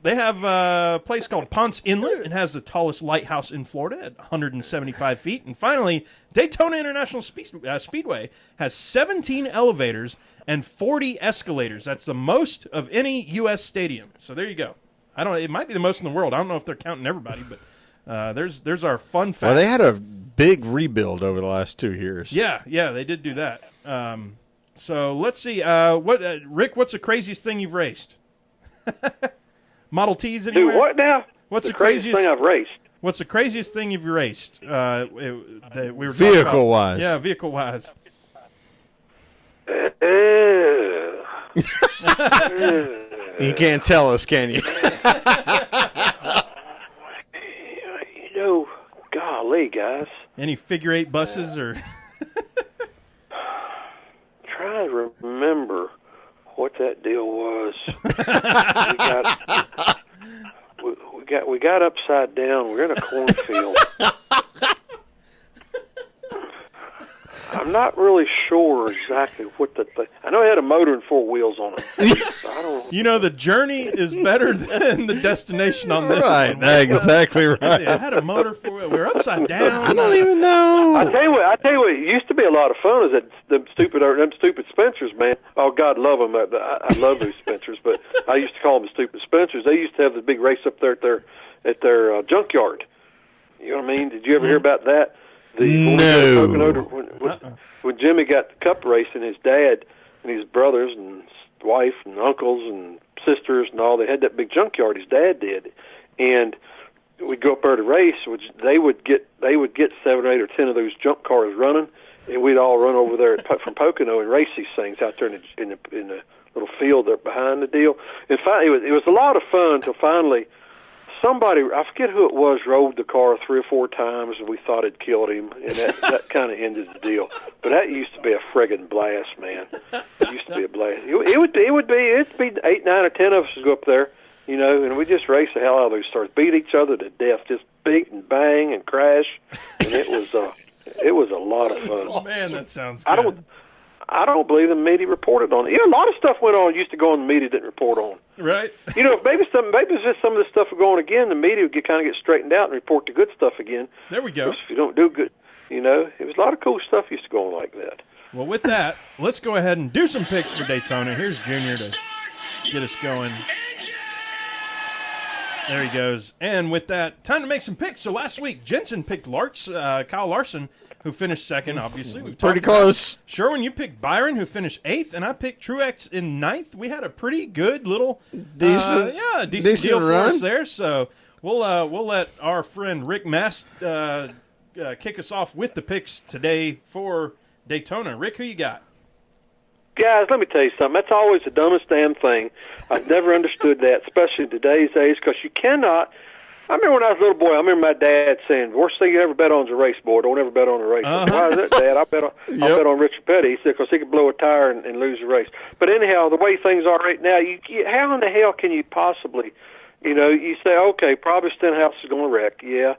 They have a place called Ponce Inlet. It has the tallest lighthouse in Florida at 175 feet. And finally, Daytona International Speedway has 17 elevators and 40 escalators. That's the most of any U.S. stadium. So there you go. It might be the most in the world. I don't know if they're counting everybody, but there's our fun fact. Well, they had a big rebuild over the last 2 years. Yeah, they did do that. So let's see. Rick, what's the craziest thing you've raced? Model Ts anywhere? Do what now? What's the craziest thing I've raced? What's the craziest thing you've raced? We were vehicle-wise. Yeah, vehicle-wise. You can't tell us, can you? Golly, guys. Any figure 8 buses or? Trying to remember what that deal was. we got upside down. We're in a cornfield. I'm not really sure exactly what the thing. I know it had a motor and 4 wheels on it. I don't. You know, the journey is better than the destination on this. Right, one. exactly right. I had a motor for we were upside down. I don't even know. I tell you what. It used to be a lot of fun. Is that them stupid Spencers, man? Oh, God love them. I love those Spencers, but I used to call them stupid Spencers. They used to have the big race up there at their junkyard. You know what I mean? Did you ever hear about that? No. When Jimmy got the cup racing, his dad and his brothers and his wife and uncles and sisters and all, they had that big junkyard. His dad did, and we'd go up there to race. Which they would get 7 or 8 or 10 of those junk cars running, and we'd all run over there from Pocono and race these things out there in the little field there behind the deal. And finally, it was a lot of fun until finally. Somebody, I forget who it was, rode the car 3 or 4 times, and we thought it killed him, and that kind of ended the deal. But that used to be a friggin' blast, man. It used to be a blast. It'd be 8, 9, or 10 of us would go up there, you know, and we just race the hell out of those cars, beat each other to death, just beat and bang and crash, and it was a lot of fun. Oh, man, that sounds good. I don't believe the media reported on it. A lot of stuff went on. Used to go on the media didn't report on. Right. Maybe just some of the stuff would go on again. The media would kind of get straightened out and report the good stuff again. There we go. If you don't do good, it was a lot of cool stuff used to go on like that. Well, with that, let's go ahead and do some picks for Daytona. Here's Junior to get us going. There he goes. And with that, time to make some picks. So last week, Jensen picked Kyle Larson, who finished second, obviously. We've Pretty close. Sherwin, you picked Byron, who finished 8th, and I picked Truex in 9th. We had a pretty good little decent deal for us there. So we'll let our friend Rick Mast kick us off with the picks today for Daytona. Rick, who you got? Guys, let me tell you something. That's always the dumbest damn thing. I've never understood that, especially in today's age, because you cannot. I remember when I was a little boy, I remember my dad saying, worst thing you ever bet on is a race board. Don't ever bet on a race board. Why is that, Dad? I'll bet on Richard Petty. He said, because he could blow a tire and lose a race. But anyhow, the way things are right now, how in the hell can you possibly, you say, okay, probably Stenhouse is going to wreck. Yeah.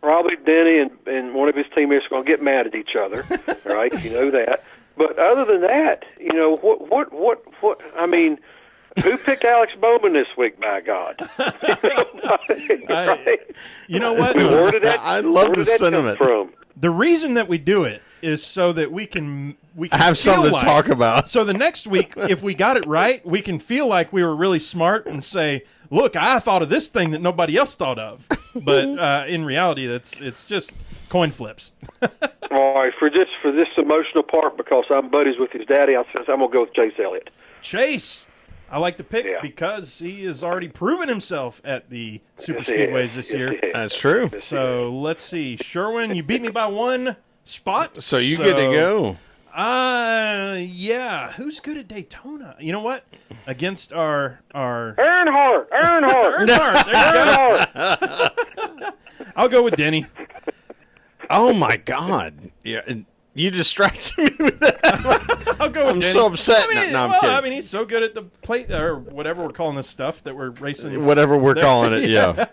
Probably Denny and one of his teammates are going to get mad at each other, right? You know that. But other than that, what? I mean, who picked Alex Bowman this week? By God, right? You know what? I love the sentiment. From? The reason that we do it is so that we can have something to talk about. So the next week, if we got it right, we can feel like we were really smart and say, "Look, I thought of this thing that nobody else thought of." But in reality, it's just coin flips. All right, for this emotional part, because I'm buddies with his daddy, I'm gonna go with Chase Elliott. Chase, I like the pick because he has already proven himself at the super speedways this year. That's true. So let's see, Sherwin, you beat me by 1 spot. So you get to go. Yeah. Who's good at Daytona? You know what? Against our Earnhardt. There you go. I'll go with Denny. Oh my God! Yeah, you distracted me with that. I'll go with Denny. I'm so upset. I'm kidding. I mean, he's so good at the plate or whatever we're calling this stuff that we're racing. Whatever we're calling it, yeah.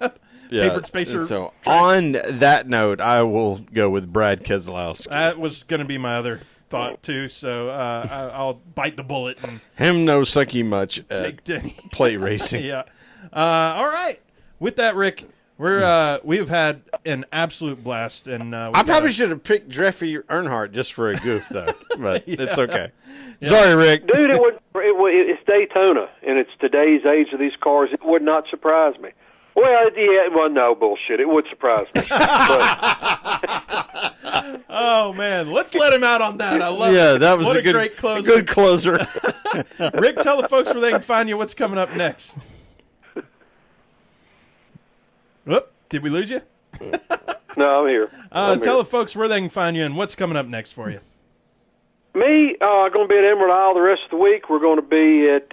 Tapered spacer. So on that note, I will go with Brad Keselowski. That was going to be my other thought too. So I'll bite the bullet and him no sucky much take Denny. Plate racing. Yeah. All right. With that, Rick, we've had an absolute blast, and I probably should have picked Jeffrey Earnhardt just for a goof, though. But it's okay. Yeah. Sorry, Rick. Dude, it's Daytona, and it's today's age of these cars. It would not surprise me. Well, yeah, no, bullshit. It would surprise me. Oh, man. Let's let him out on that. I love it. Yeah, that was a great closer. Good closer. Rick, tell the folks where they can find you. What's coming up next? Whoop, did we lose you? No, I'm here. Tell the folks where they can find you and what's coming up next for you. Me, going to be at Emerald Isle the rest of the week. We're going to be at,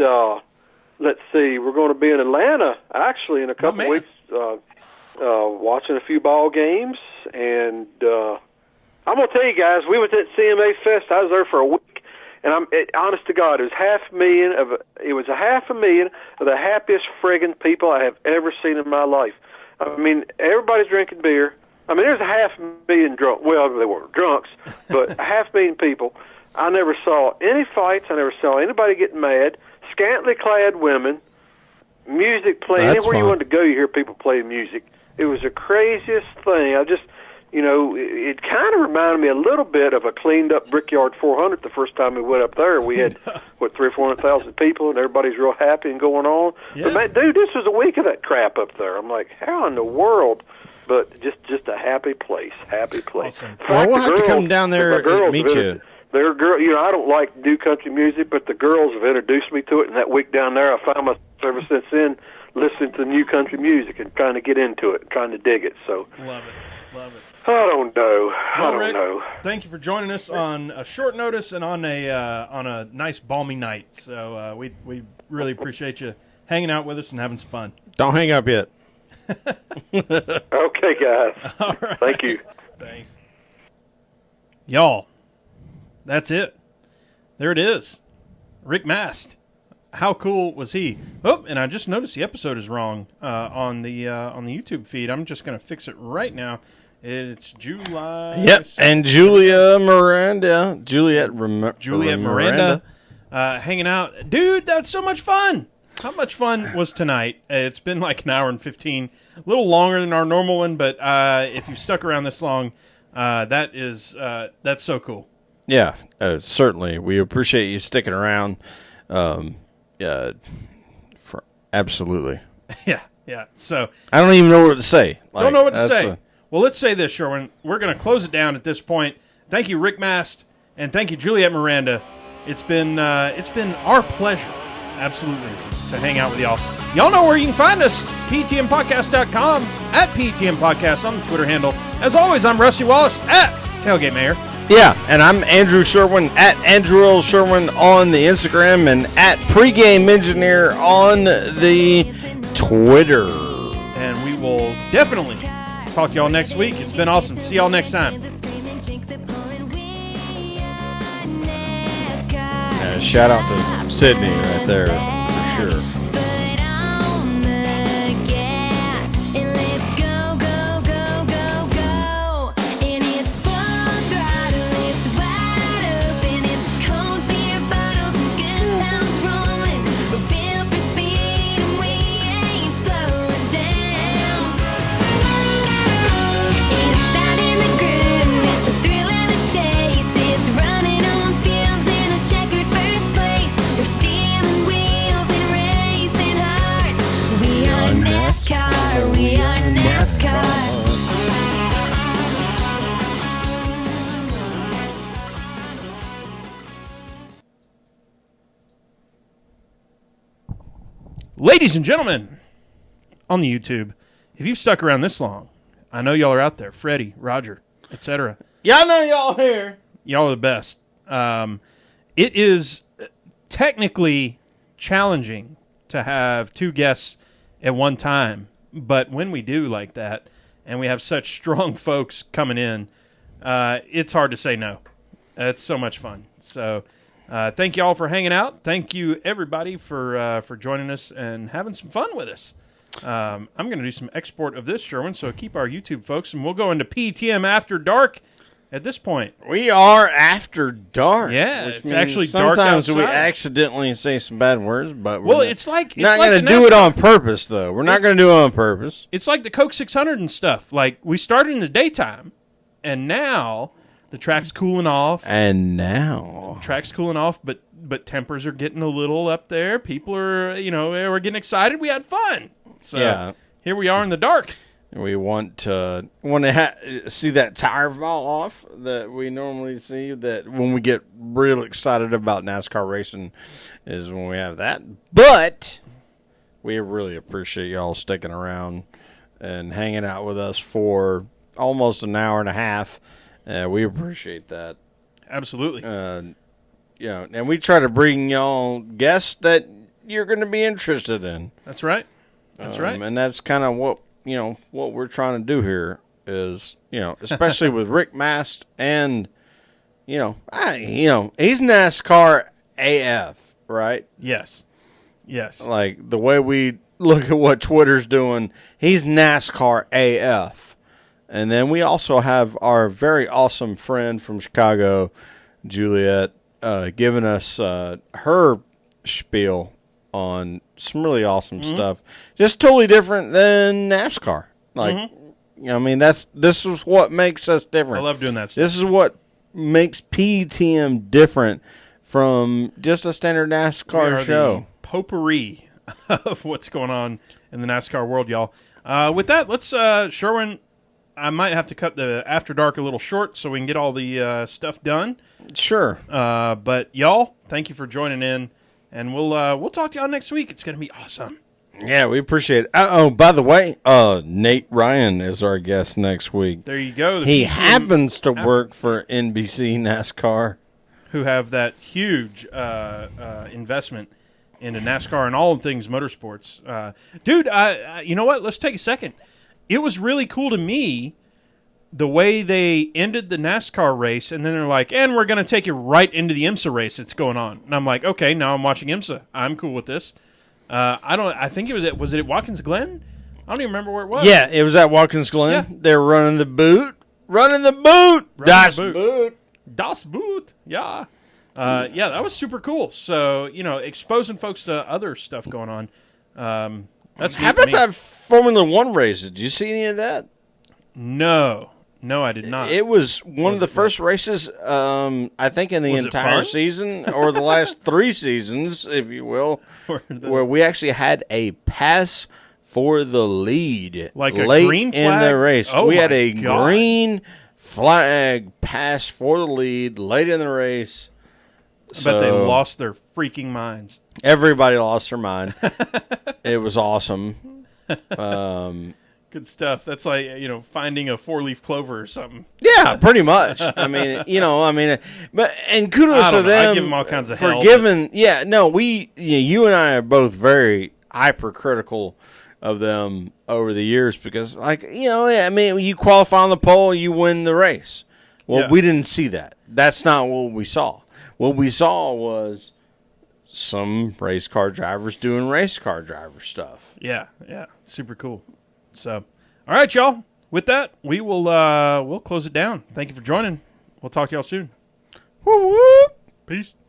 let's see, we're going to be in Atlanta, actually, in a couple of weeks, watching a few ball games. And I'm going to tell you guys, we went to that CMA Fest. I was there for a week. And honest to God, it was a $500,000 of the happiest friggin' people I have ever seen in my life. I mean, everybody's drinking beer. I mean, there's a 500,000 drunk. Well, they weren't drunks, but 500,000 people. I never saw any fights. I never saw anybody getting mad. Scantily clad women, music playing. That's Anywhere fun. you wanted to go, you hear people playing music. It was the craziest thing. I just, it kind of reminded me a little bit of a cleaned-up Brickyard 400 the first time we went up there. We had, 300,000 or 400,000 people, and everybody's real happy and going on. Yeah. But, man, dude, this was a week of that crap up there. I'm like, how in the world? But just a happy place. Awesome. In fact, Well, we'll the have to girls- come down there the girls and meet have you. They're girl, I don't like to do country music, but the girls have introduced me to it. And that week down there, I found myself ever since then listening to new country music and trying to get into it, trying to dig it. So Love it. I don't know. Well, I don't Rick, know. thank you for joining us on a short notice and on a nice balmy night. So we really appreciate you hanging out with us and having some fun. Don't hang up yet. Okay, guys. All right. Thank you. Thanks. Y'all, that's it. There it is. Rick Mast. How cool was he? Oh, and I just noticed the episode is wrong on the YouTube feed. I'm just going to fix it right now. It's July. Yep, and Juliette Miranda. Juliette Miranda hanging out. Dude, that's so much fun. How much fun was tonight? It's been like an hour and 15, a little longer than our normal one, but if you've stuck around this long, that's so cool. Yeah, certainly. We appreciate you sticking around. Absolutely. Yeah. So I don't even know what to say. don't know what to say. Well, let's say this, Sherwin. We're going to close it down at this point. Thank you, Rick Mast, and thank you, Juliette Miranda. It's been our pleasure, absolutely, to hang out with y'all. Y'all know where you can find us, PTMpodcast.com, at PTMpodcast on the Twitter handle. As always, I'm Rusty Wallace, at Tailgate Mayor. Yeah, and I'm Andrew Sherwin, at Andrew L. Sherwin on the Instagram, and at Pregame Engineer on the Twitter. And we will definitely talk to y'all next week. It's been awesome. See y'all next time. Shout out to Sydney right there, for sure. Ladies and gentlemen, on the YouTube, if you've stuck around this long, I know y'all are out there, Freddie, Roger, etc. Y'all know y'all here. Y'all are the best. It is technically challenging to have two guests at one time, but when we do like that, and we have such strong folks coming in, it's hard to say no. It's so much fun. So thank you all for hanging out. Thank you, everybody, for joining us and having some fun with us. I'm going to do some export of this, Sherwin, so keep our YouTube folks, and we'll go into PTM After Dark at this point. We are after dark. Yeah, which it's means actually dark sometimes we outside. accidentally say some bad words, but Well, we're it's like not like going the to do it NASCAR. on purpose, though. We're not going to do it on purpose. It's like the Coke 600 and stuff. Like, we started in the daytime, and now the track's cooling off. And now, Track's cooling off, but tempers are getting a little up there. People are, we're getting excited. We had fun. So yeah, here we are in the dark. we want to see that tire fall off that we normally see. That when we get real excited about NASCAR racing is when we have that. But we really appreciate y'all sticking around and hanging out with us for almost an hour and a half. We appreciate that. Absolutely. And we try to bring y'all guests that you're going to be interested in. That's right. That's right. And that's kind of what we're trying to do here is, especially with Rick Mast and, he's NASCAR AF, right? Yes. Like the way we look at what Twitter's doing, he's NASCAR AF. And then we also have our very awesome friend from Chicago, Juliette, giving us her spiel on some really awesome stuff. Just totally different than NASCAR. Like, this is what makes us different. I love doing that stuff. This is what makes PTM different from just a standard NASCAR show. The potpourri of what's going on in the NASCAR world, y'all. With that, let's, Sherwin, I might have to cut the After Dark a little short so we can get all the stuff done. Sure. But y'all, thank you for joining in, and we'll talk to y'all next week. It's going to be awesome. Yeah, we appreciate it. Oh, by the way, Nate Ryan is our guest next week. There you go. He happens to work for NBC NASCAR. Who have that huge investment into NASCAR and all things motorsports. Dude, you know what? Let's take a second. It was really cool to me the way they ended the NASCAR race, and then they're like, and we're going to take you right into the IMSA race that's going on. And I'm like, okay, now I'm watching IMSA. I'm cool with this. I think was it at Watkins Glen? I don't even remember where it was. Yeah, it was at Watkins Glen. Yeah. They're running the boot. Das Boot. Yeah. Yeah, that was super cool. So, exposing folks to other stuff going on. That's How about that Formula One race? Did you see any of that? No, I did not. It was one of the first races, I think, in the entire season, or the last 3 seasons, if you will, where we actually had a pass for the lead, like a late green flag in the race. Oh, we had a God. green flag pass for the lead late in the race. I bet they lost their freaking minds. Everybody lost their mind. It was awesome. Good stuff. That's like, finding a 4-leaf clover or something. Yeah, pretty much. But and kudos to them. I give them all kinds of for hell. Giving. Yeah, no, you and I are both very hypercritical of them over the years because, you qualify on the pole, you win the race. Well, we didn't see that. That's not what we saw. What we saw was some race car drivers doing race car driver stuff. Yeah, super cool. So, all right, y'all. With that, we will we'll close it down. Thank you for joining. We'll talk to y'all soon. Woo-woo. Peace.